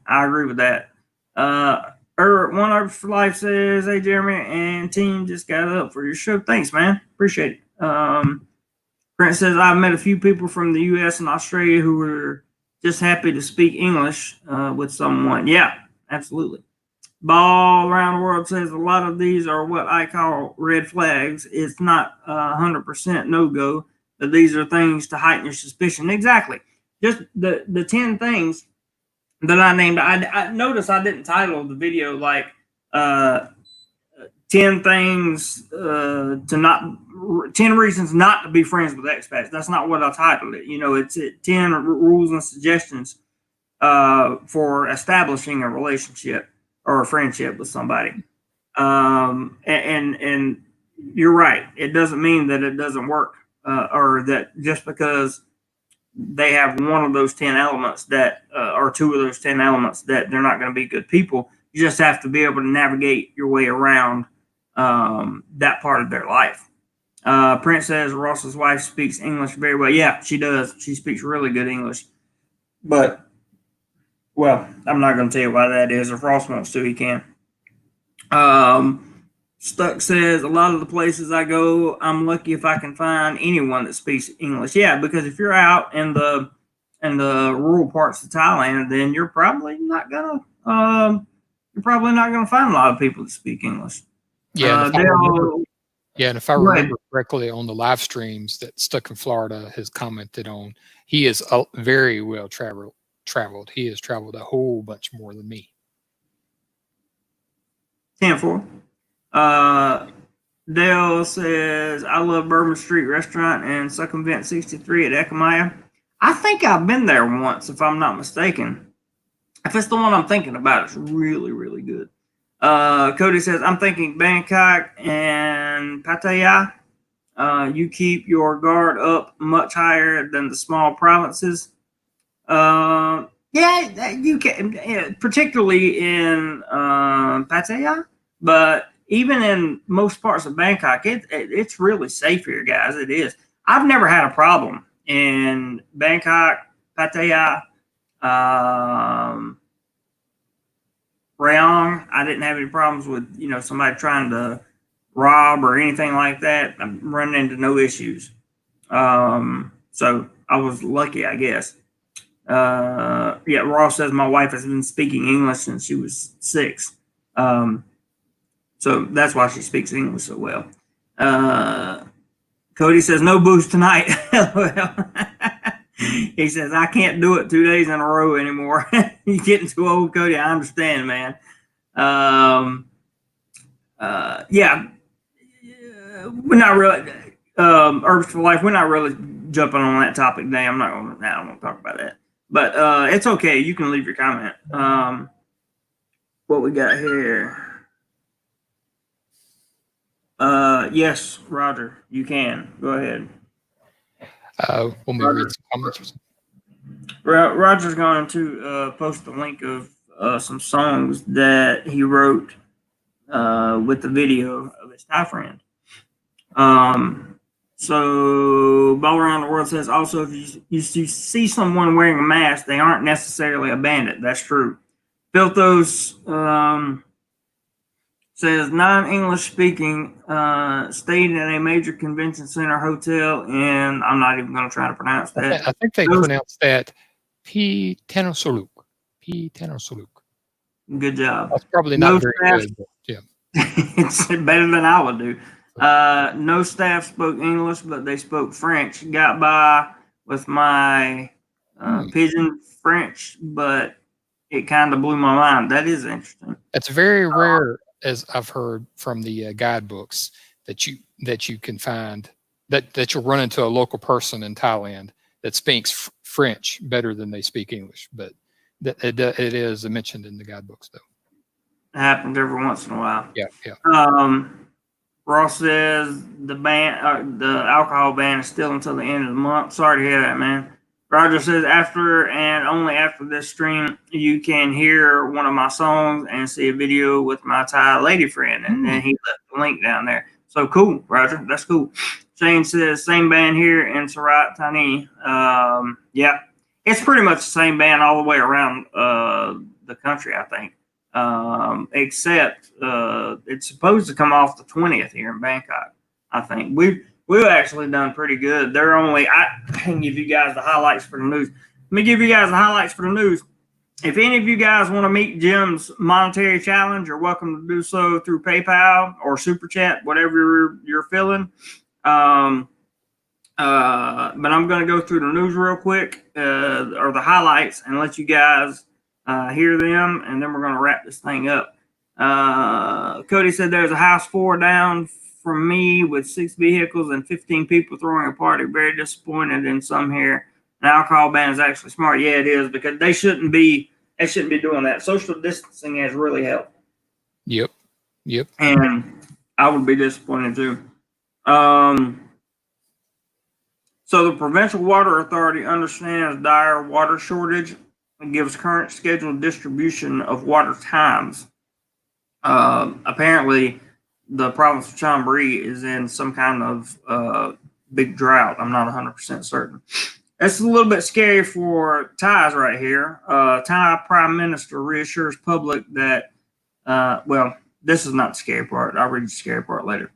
with that. One Earth for Life says, hey Jeremy and team, just got up for your show. Thanks, man. Appreciate it. Brent says, I've met a few people from the U.S. and Australia who were just happy to speak English with someone. Yeah, absolutely. Ball Around the World says a lot of these are what I call red flags. It's not 100% no-go, but these are things to heighten your suspicion. Exactly. Just the 10 things that I named. I noticed I didn't title the video like 10 things to not 10 reasons not to be friends with expats. That's not what I titled it. It's 10 rules and suggestions for establishing a relationship or a friendship with somebody. And you're right. It doesn't mean that it doesn't work, or that just because they have one of those 10 elements that, or two of those 10 elements, that they're not going to be good people. You just have to be able to navigate your way around that part of their life. Prince says Ross's wife speaks English very well. Yeah, she does. She speaks really good English. But well, I'm not going to tell you why that is. If Ross wants to, he can. Stuck says, a lot of the places I go, I'm lucky if I can find anyone that speaks English. Yeah, because if you're out in the rural parts of Thailand, then you're probably not gonna find a lot of people that speak English. Yeah, and if I remember correctly, on the live streams that Stuck in Florida has commented on, he is very well traveled. He has traveled a whole bunch more than me. 10-4. Dale says, I love Bourbon Street Restaurant and Succinvent 63 at Ekamaya. I think I've been there once, if I'm not mistaken. If it's the one I'm thinking about, it's really, really good. Cody says, I'm thinking Bangkok and Pattaya. You keep your guard up much higher than the small provinces. Yeah, you can, particularly in Pattaya, but even in most parts of Bangkok, it's really safe here, guys. It is. I've never had a problem in Bangkok, Pattaya, Rayong. I didn't have any problems with somebody trying to rob or anything like that. I'm running into no issues. So I was lucky, I guess. Yeah, Ross says my wife has been speaking English since she was 6. So that's why she speaks English so well. Cody says no booze tonight. Well, he says I can't do it 2 days in a row anymore. You're getting too old, Cody. I understand, man. Yeah, we're not really Herbs for Life. We're not really jumping on that topic today. I'm not going to talk about that. But it's okay. You can leave your comment. What we got here? Yes, Roger, you can. Go ahead. Want me to read some comments? Roger's going to post a link of some songs that he wrote with the video of his Thai friend. So Ball Around the World says also, if you see someone wearing a mask, they aren't necessarily a bandit. That's true. Filthos says non-English speaking stayed in a major convention center hotel, and I'm not even going to try to pronounce that. I think they pronounced that P. Tenosoluk. P. Tenosoluk. Good job. That's probably not very good, but yeah. It's better than I would do. No staff spoke English, but they spoke French. Got by with my pidgin French, but it kind of blew my mind. That is interesting. It's very rare, as I've heard from the guidebooks, that you can find that you'll run into a local person in Thailand that speaks French better than they speak English. But it is mentioned in the guidebooks, though. It happens every once in a while. Yeah. Ross says the alcohol ban is still until the end of the month. Sorry to hear that, man. Roger says after and only after this stream, you can hear one of my songs and see a video with my Thai lady friend. And then he left the link down there. So cool, Roger. That's cool. Shane says same band here in Surat Thani. Yeah, it's pretty much the same band all the way around the country, I think. Except it's supposed to come off the 20th here in Bangkok. I think we've actually done pretty good. I can give you guys the highlights for the news. Let me give you guys the highlights for the news. If any of you guys want to meet Jim's monetary challenge, you're welcome to do so through PayPal or Super Chat, whatever you're feeling. But I'm going to go through the news real quick, or the highlights, and let you guys hear them, and then we're going to wrap this thing up. Cody said there's a house 4 down from me with 6 vehicles and 15 people throwing a party. Very disappointed in some here. An alcohol ban is actually smart. Yeah, it is, because they shouldn't be doing that. Social distancing has really helped. Yep. And I would be disappointed too. So the Provincial Water Authority understands dire water shortage and gives current scheduled distribution of water times. Apparently, the province of Chiang Mai is in some kind of big drought. I'm not 100% certain. It's a little bit scary for Thais right here. Thai Prime Minister reassures public that, well, this is not the scary part. I'll read the scary part later.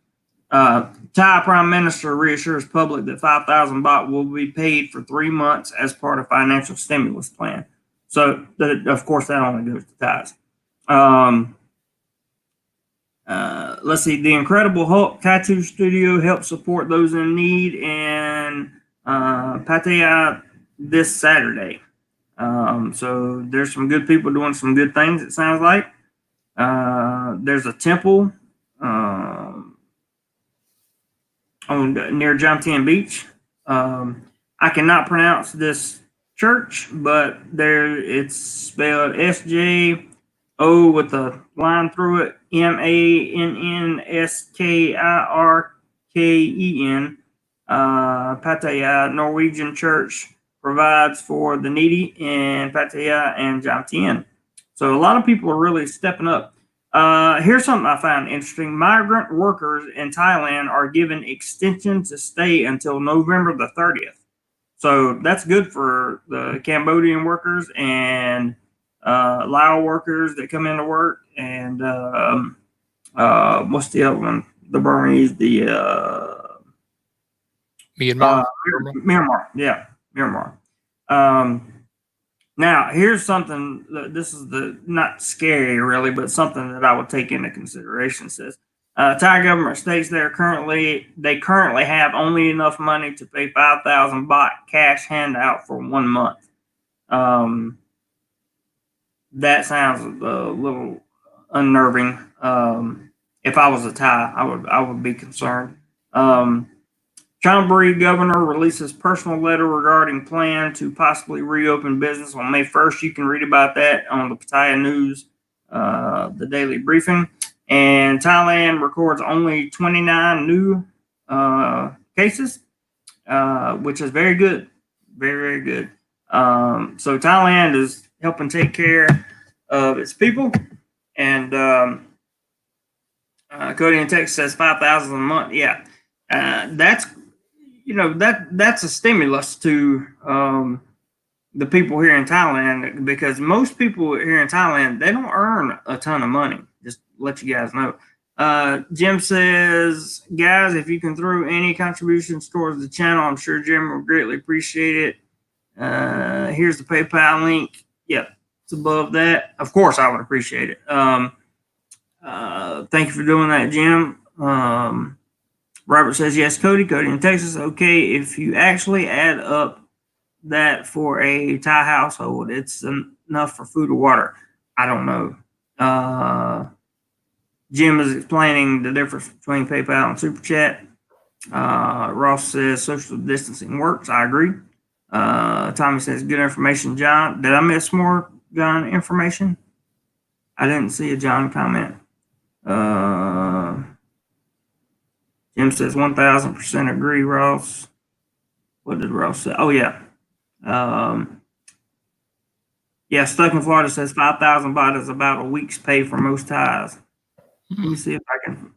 Thai Prime Minister reassures public that 5,000 baht will be paid for 3 months as part of financial stimulus plan. So, of course, that only goes to Thais. Let's see. The Incredible Hulk Tattoo Studio helps support those in need in Pattaya this Saturday. So there's some good people doing some good things, it sounds like. There's a temple near Jomtien Beach. I cannot pronounce this church, but it's spelled SJO with a line through it, MANNSKIRKEN. Pattaya Norwegian Church provides for the needy in Pattaya and Jomtien. So a lot of people are really stepping up. Here's something I found interesting. Migrant workers in Thailand are given extensions to stay until November the 30th. So that's good for the Cambodian workers and Lao workers that come into work. And what's the other one? The Burmese, Myanmar. Myanmar. Yeah, Myanmar. Now, here's something. This is not scary, really, but something that I would take into consideration. It says Thai government states they currently have only enough money to pay 5,000 baht cash handout for 1 month. That sounds a little unnerving. If I was a Thai, I would be concerned. Chiang Mai governor releases personal letter regarding plan to possibly reopen business on May 1st. You can read about that on the Pattaya News, the daily briefing. And Thailand records only 29 new cases, which is very good. Very, very good. So Thailand is helping take care of its people. And Cody in Texas says 5,000 a month. Yeah. That's a stimulus to the people here in Thailand, because most people here in Thailand, they don't earn a ton of money. Just let you guys know. Jim says, guys, if you can throw any contributions towards the channel, I'm sure Jim will greatly appreciate it. Here's the PayPal link. Yep, it's above that. Of course, I would appreciate it. Thank you for doing that, Jim. Robert says, yes, Cody in Texas. Okay, if you actually add up that for a Thai household, it's enough for food or water. I don't know. Jim is explaining the difference between PayPal and Super Chat. Ross says social distancing works. I agree. Tommy says, good information, John. Did I miss more John information? I didn't see a John comment. Jim says 1,000% agree, Ross. What did Ross say? Oh, yeah. Yeah, Stuck in Florida says 5,000 baht is about a week's pay for most Thais. Let me see if I can.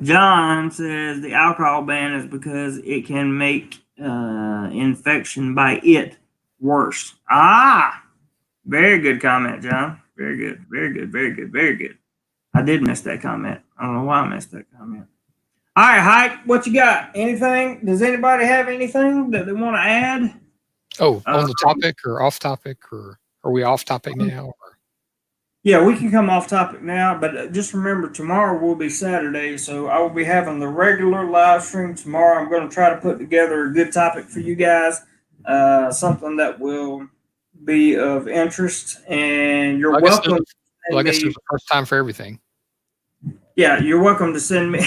John says the alcohol ban is because it can make infection by it worse. Very good comment, John. Very good. Very good. Very good. Very good. I did miss that comment. I don't know why I missed that comment. All right, Hike, what you got? Anything? Does anybody have anything that they want to add? Oh, on the topic or off topic, or are we off topic now? Or? Yeah, we can come off topic now, but just remember, tomorrow will be Saturday, so I will be having the regular live stream tomorrow. I'm going to try to put together a good topic for you guys, something that will be of interest, and you're welcome. I guess there's a first time for everything. Yeah, you're welcome to send me.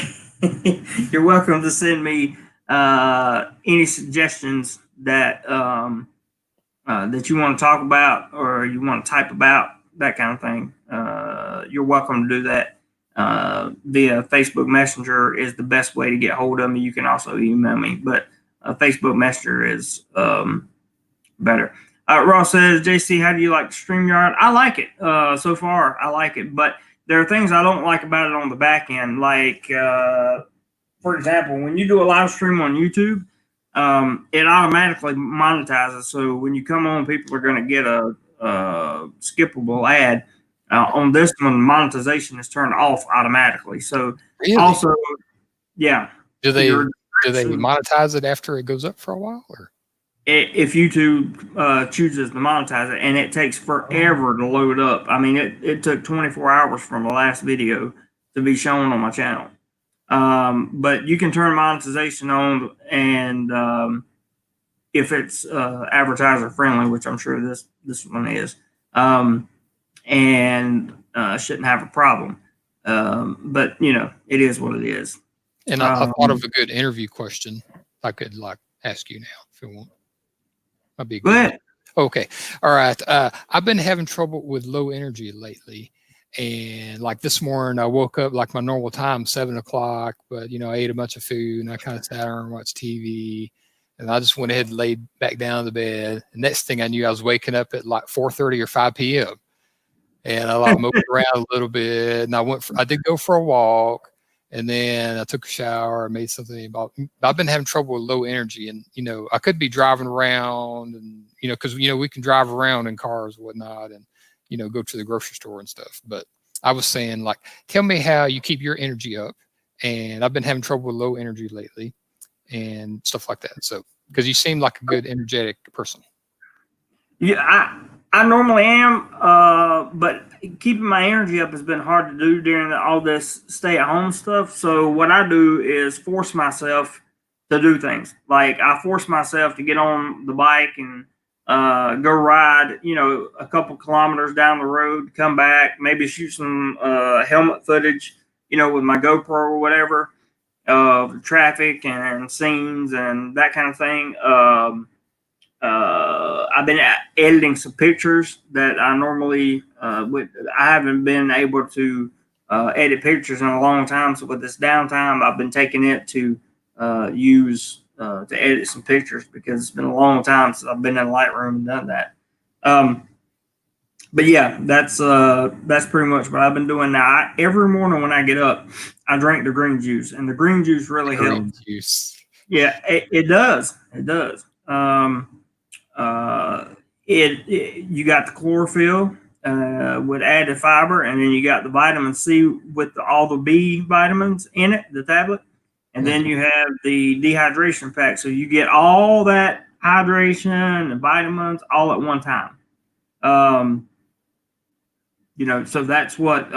You're welcome to send me any suggestions that that you want to talk about or you want to type about, that kind of thing. You're welcome to do that via Facebook Messenger is the best way to get hold of me. You can also email me, but Facebook Messenger is better. Ross says, JC, how do you like StreamYard? I like it so far. I like it, but there are things I don't like about it on the back end. Like, for example, when you do a live stream on YouTube, it automatically monetizes. So when you come on, people are going to get a skippable ad. On this one, monetization is turned off automatically. So really? Also, yeah. Do they monetize it after it goes up for a while, or? If YouTube chooses to monetize it, and it takes forever to load up. I mean, it took 24 hours from the last video to be shown on my channel. But you can turn monetization on, and if it's advertiser friendly, which I'm sure this one is, and shouldn't have a problem. But it is what it is. And I thought of a good interview question I could ask you now if you want. Go ahead. Okay. All right. I've been having trouble with low energy lately. And like this morning, I woke up like my normal time, 7 o'clock, but I ate a bunch of food and I kind of sat there and watched TV. And I just went ahead and laid back down in the bed. And next thing I knew, I was waking up at like 4:30 or 5 p.m. And I moved around a little bit. And I did go for a walk. And then I took a shower and made something I've been having trouble with low energy. And, I could be driving around and, because, we can drive around in cars and whatnot and, go to the grocery store and stuff. But I was saying, tell me how you keep your energy up. And I've been having trouble with low energy lately and stuff like that. So, because you seem like a good, energetic person. Yeah, I normally am, but keeping my energy up has been hard to do during all this stay-at-home stuff. So what I do is force myself to do things. Like I force myself to get on the bike and go ride, a couple kilometers down the road, come back, maybe shoot some helmet footage, with my GoPro or whatever, of traffic and scenes and that kind of thing. I've been editing some pictures that I normally I haven't been able to edit pictures in a long time. So with this downtime, I've been taking it to use to edit some pictures because it's been a long time since I've been in Lightroom and done that. But yeah, that's pretty much what I've been doing now. Every morning when I get up, I drink the green juice, and the green juice really helps. Juice. Yeah, it does. It does. You got the chlorophyll with added fiber, and then you got the vitamin C with all the B vitamins in it, the tablet, and then you have the dehydration pack. So you get all that hydration and vitamins all at one time. So that's what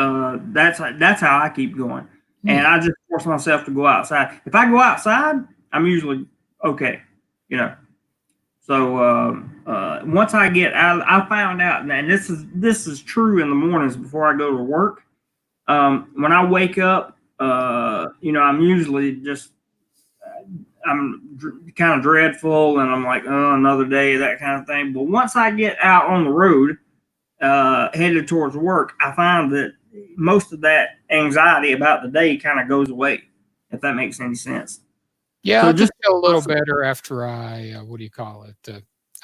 that's how I keep going, and I just force myself to go outside. If I go outside, I'm usually okay, So once I get out, I found out, and this is true in the mornings before I go to work. When I wake up, I'm usually just I'm kind of dreadful, and I'm like, oh, another day, that kind of thing. But once I get out on the road, headed towards work, I find that most of that anxiety about the day kind of goes away, if that makes any sense. Yeah, so I just feel a little better after I,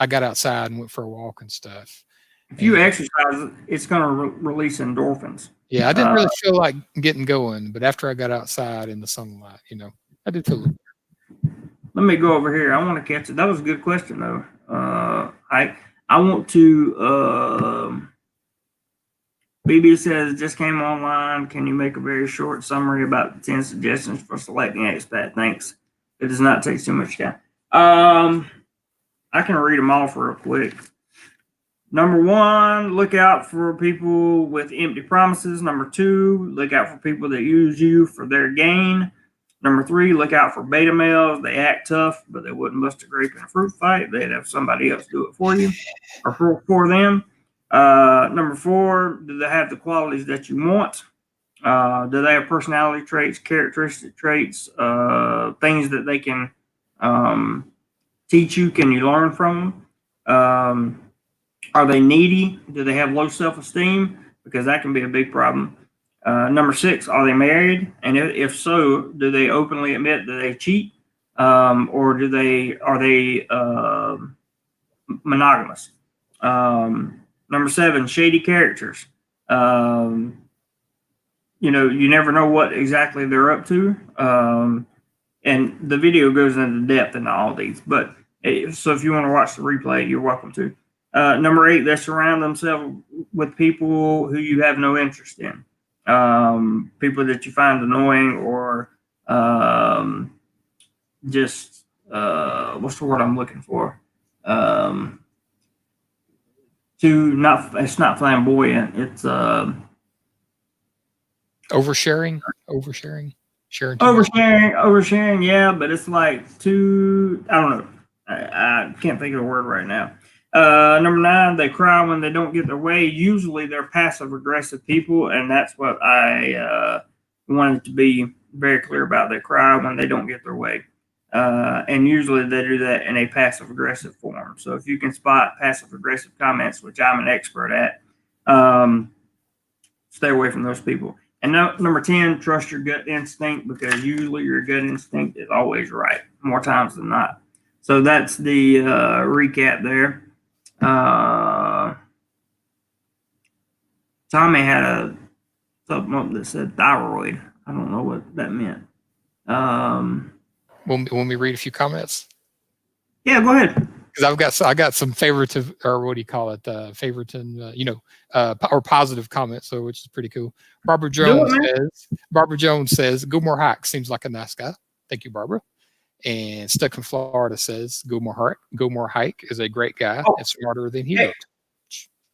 I got outside and went for a walk and stuff. If you exercise, it's going to release endorphins. Yeah, I didn't really feel like getting going, but after I got outside in the sunlight, I did feel a little better. Let me go over here. I want to catch it. That was a good question, though. I want to. BB says, just came online. Can you make a very short summary about the 10 suggestions for selecting Expat? Thanks. It does not take too much time. I can read them off real quick. Number 1, look out for people with empty promises. Number 2, look out for people that use you for their gain. Number 3, look out for beta males. They act tough, but they wouldn't bust a grape in a fruit fight. They'd have somebody else do it for you or for them. Number 4, do they have the qualities that you want? Do they have personality traits, characteristic traits, things that they can teach you? Can you learn from them? Are they needy? Do they have low self-esteem? Because that can be a big problem. Number 6, are they married? And if so, do they openly admit that they cheat? Or are they monogamous? Number 7, shady characters. You never know what exactly they're up to. And the video goes into depth into all these. But so if you want to watch the replay, you're welcome to. Number 8, they surround themselves with people who you have no interest in. People that you find annoying or just what's the word I'm looking for? It's not flamboyant. It's oversharing, sharing. Oversharing. Yeah, but it's like too. I don't know. I can't think of the word right now. Number 9, they cry when they don't get their way. Usually they're passive aggressive people, and that's what I wanted to be very clear about. They cry when they don't get their way. And usually they do that in a passive aggressive form. So if you can spot passive aggressive comments, which I'm an expert at, stay away from those people. And number 10, trust your gut instinct, because usually your gut instinct is always right, more times than not. So that's the recap there. Tommy had something up that said thyroid. I don't know what that meant. Want me to read a few comments? Yeah, go ahead. Because I got some favoritive, or what do you call it? Favoriting, or positive comments, so which is pretty cool. Barbara Jones says, "Go more hike." Seems like a nice guy. Thank you, Barbara. And Stuck in Florida says, Go more hike is a great guy and smarter than he looked.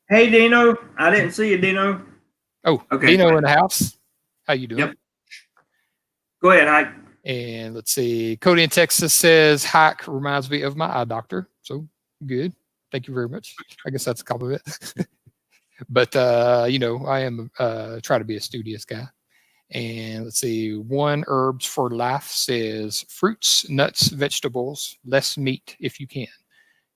Hey, Dino. I didn't see you, Dino. Oh, Okay. Dino in the house. How you doing? Yep. Go ahead, Ike. And let's see. Cody in Texas says, Hike reminds me of my eye doctor. So good. Thank you very much. I guess that's a compliment. But, you know, I am try to be a studious guy. And let's see. One Herbs for Life says, fruits, nuts, vegetables, less meat if you can.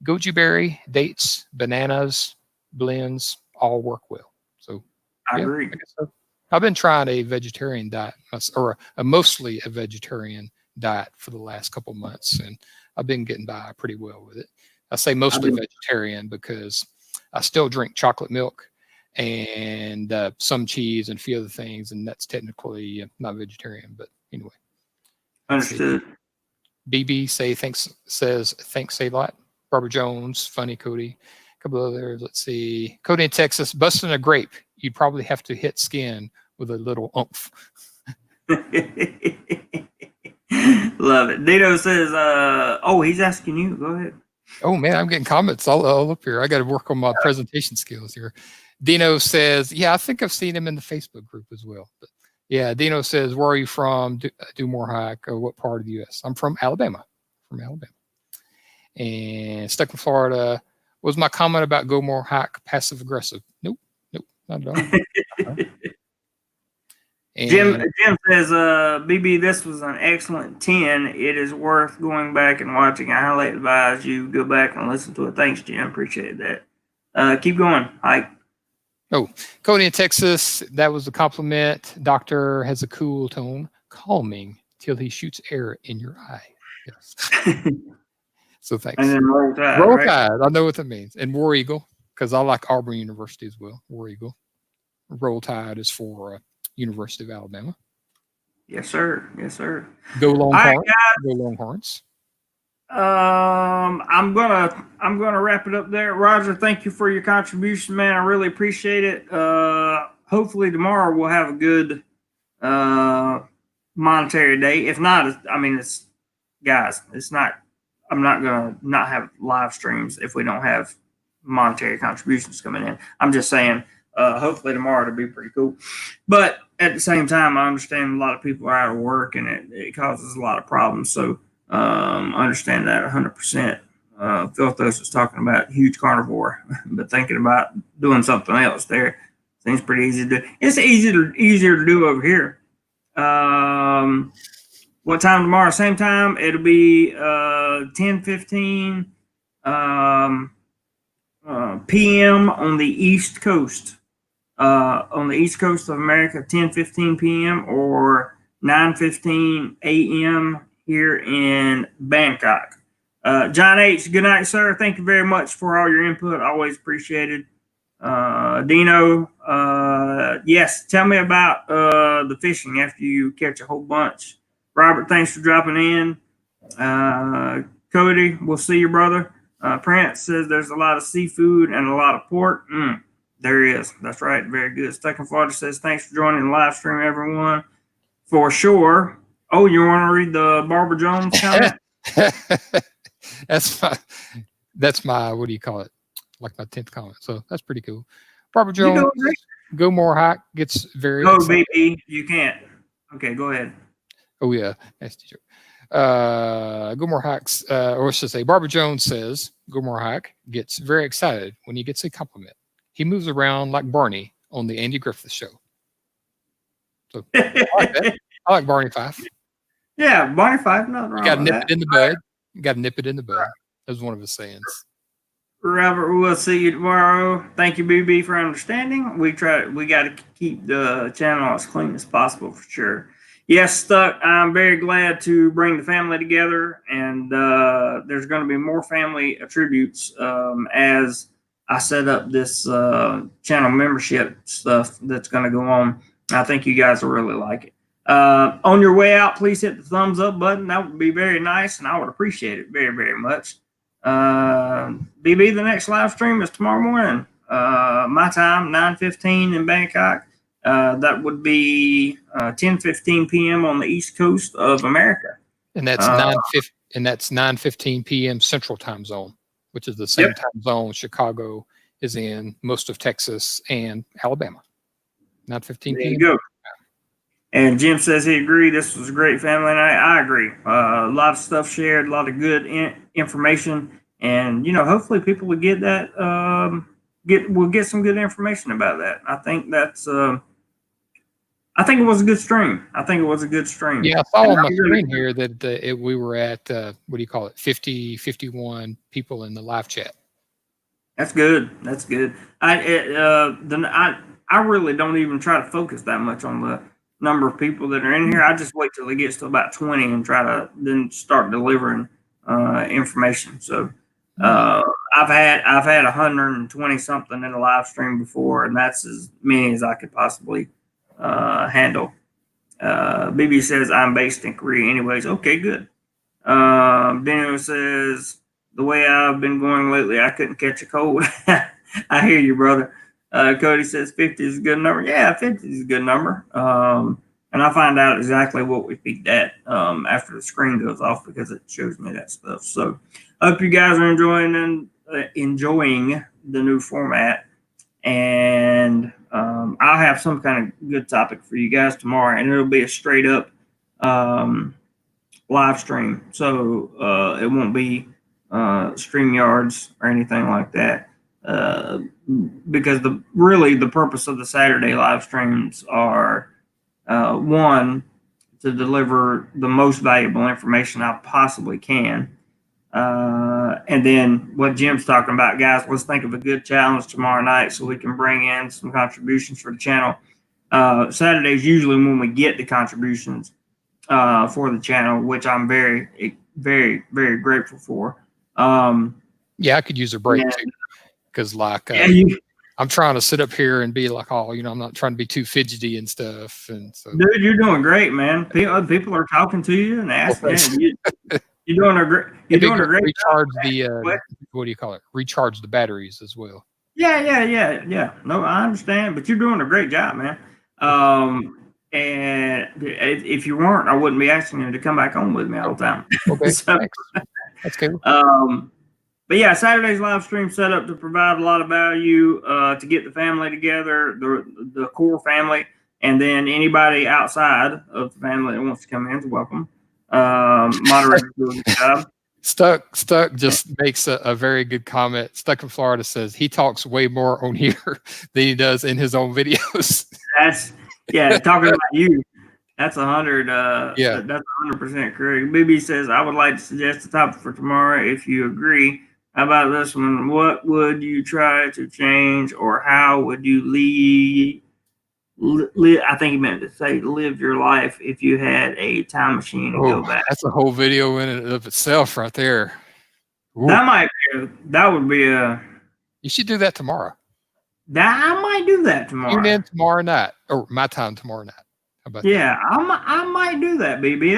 Goji berry, dates, bananas, blends all work well. So I agree. I guess so. I've been trying a vegetarian diet, or a mostly a vegetarian diet for the last couple of months, and I've been getting by pretty well with it. I say mostly vegetarian because I still drink chocolate milk and some cheese and a few other things, and that's technically not vegetarian. But anyway, Understood. BB says thanks a lot. Barbara Jones, funny Cody. A couple others. Let's see. Cody in Texas, busting a grape. You'd probably have to hit skin with a little oomph. Love it. Dino says, oh, he's asking you. Go ahead. Oh, man, I'm getting comments all up here. I got to work on my presentation skills here. Dino says, yeah, I think I've seen him in the Facebook group as well. But yeah, Dino says, where are you from? Do more hike. Or what part of the U.S.? I'm from Alabama. And stuck in Florida. Was my comment about go more hike passive aggressive? Nope, not at all. Jim says, BB, this was an excellent 10. It is worth going back and watching. I highly advise you go back and listen to it. Thanks, Jim. Appreciate that. Keep going, Ike. Oh, Cody in Texas, that was a compliment. Doctor has a cool tone, calming till he shoots air in your eye. Yes. So thanks. And then roll tide. Roll tide. I know what that means. And War Eagle, because I like Auburn University as well. War Eagle. Roll tide is for University of Alabama. Yes, sir. Yes, sir. Go Longhorns. Right, go Longhorns. I'm gonna wrap it up there. Roger, thank you for your contribution, man. I really appreciate it. Hopefully tomorrow we'll have a good monetary day. If not, I mean, it's not. I'm not gonna not have live streams if we don't have monetary contributions coming in. I'm just saying. Hopefully tomorrow it'll be pretty cool. But at the same time, I understand a lot of people are out of work and it causes a lot of problems. So I understand that 100%. Philthos was talking about huge carnivore, but thinking about doing something else there seems pretty easy to do. It's easier to do over here. What time tomorrow? Same time. It'll be 10:15 p.m. on the East Coast. On the East Coast of America, 10:15 p.m. or 9:15 a.m. here in Bangkok. John H., good night, sir. Thank you very much for all your input. Always appreciated. Dino, yes, tell me about the fishing after you catch a whole bunch. Robert, thanks for dropping in. Cody, we'll see you, brother. Prince says there's a lot of seafood and a lot of pork. There is. That's right. Very good. Stuck in Florida says, thanks for joining the live stream, everyone. For sure. Oh, you want to read the Barbara Jones comment? That's my, what do you call it? Like my 10th comment. So that's pretty cool. Barbara Jones, go more hike, gets very Go, baby. You can't. Okay, go ahead. Oh, yeah. That's the joke. Go more hikes, or I should say, Barbara Jones says, go more hike, gets very excited when he gets a compliment. He moves around like Barney on the Andy Griffith Show. So I like that. I like Barney Fife. Yeah, Barney Fife. Nothing wrong. You got to with nip that. it in the bud. You got to nip it in the bud. That was one of his sayings. Robert, we'll see you tomorrow. Thank you, BB, for understanding. We got to keep the channel as clean as possible for sure. Yes, Stuck, I'm very glad to bring the family together, and there's going to be more family attributes as I set up this channel membership stuff that's going to go on. I think you guys will really like it. On your way out, please hit the thumbs up button. That would be very nice, and I would appreciate it very, very much. BB, the next live stream is tomorrow morning. My time, 9:15 in Bangkok. That would be 10:15 p.m. on the East Coast of America. And that's 9:15 p.m. Central Time Zone, which is the same time zone Chicago is in, most of Texas and Alabama. 9:15 There you p.m. go. And Jim says he agreed. This was a great family night. I agree. A lot of stuff shared, a lot of good information, and hopefully people will get that. We'll get some good information about that. I think that's. I think it was a good stream. Yeah, I saw on my screen here that we were at what do you call it? 51 people in the live chat. That's good. That's good. I really don't even try to focus that much on the number of people that are in here. I just wait till it gets to about 20 and try to then start delivering information. So I've had 120 something in a live stream before, and that's as many as I could possibly handle. BB says I'm based in Korea anyways. Okay, good. Daniel says the way I've been going lately, I couldn't catch a cold. I hear you, brother. Cody says 50 is a good number. Yeah, 50 is a good number. And I find out exactly what we peaked at after the screen goes off because it shows me that stuff. So I hope you guys are enjoying the new format. And I'll have some kind of good topic for you guys tomorrow, and it'll be a straight up live stream. So it won't be StreamYards or anything like that. Because the purpose of the Saturday live streams are one, to deliver the most valuable information I possibly can. And then what Jim's talking about, guys, let's think of a good challenge tomorrow night so we can bring in some contributions for the channel. Saturday's usually when we get the contributions for the channel, which I'm very, very, very grateful for. Yeah, I could use a break too. Because I'm trying to sit up here and be like, I'm not trying to be too fidgety and stuff. And so, dude, you're doing great, man. People are talking to you and asking. You're doing a great. You're doing a great. Recharge the what do you call it? Recharge the batteries as well. Yeah. No, I understand, but you're doing a great job, man. And if you weren't, I wouldn't be asking you to come back on with me all the time. Okay, so, that's cool. But yeah, Saturday's live stream set up to provide a lot of value to get the family together, the core family, and then anybody outside of the family that wants to come in is welcome. Moderator doing the job. Stuck just makes a very good comment. Stuck in Florida says he talks way more on here than he does in his own videos. Talking about you. That's 100. Yeah, that's 100% correct. BB says I would like to suggest a topic for tomorrow if you agree. How about this one? What would you try to change, or how would you I think he meant to say live your life if you had a time machine and go back. That's a whole video in and of itself right there. Ooh. That would be a. You should do that tomorrow. I might do that tomorrow. Tune in tomorrow night, or my time tomorrow night. How about that? I might do that, BB.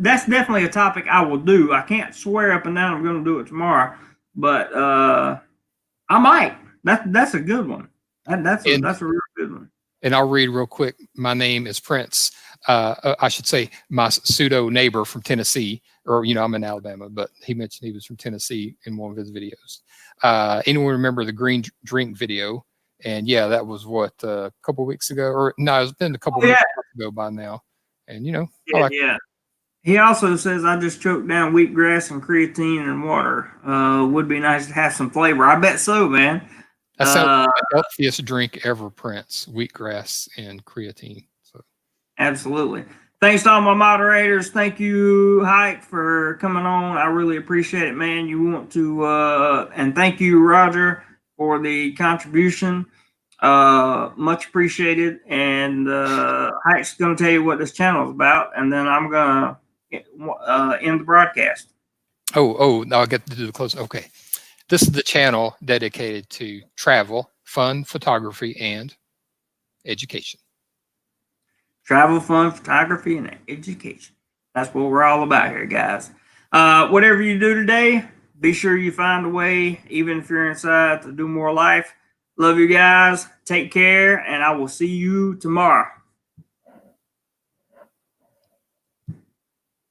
That's definitely a topic I will do. I can't swear up and down I'm going to do it tomorrow, but I might. That's a good one. That's a real good one. And I'll read real quick. My name is Prince. I should say my pseudo neighbor from Tennessee, or I'm in Alabama, but he mentioned he was from Tennessee in one of his videos. Anyone remember the green drink video? And yeah, that was what a couple of weeks ago, or no, it's been a couple of weeks ago by now. And He also says I just choked down wheatgrass and creatine and water. Would be nice to have some flavor. I bet so, man. That sounds like the healthiest drink ever, Prince. Wheatgrass and creatine. So. Absolutely. Thanks to all my moderators. Thank you, Hike, for coming on. I really appreciate it, man. You want to, and thank you, Roger, for the contribution. Much apprecited. And Hike's going to tell you what this channel is about, and then I'm going to end the broadcast. Oh, now I get to do the close. Okay. This is the channel dedicated to travel, fun, photography, and education. Travel, fun, photography, and education. That's what we're all about here, guys. Whatever you do today, be sure you find a way, even if you're inside, to do more life. Love you guys. Take care, and I will see you tomorrow.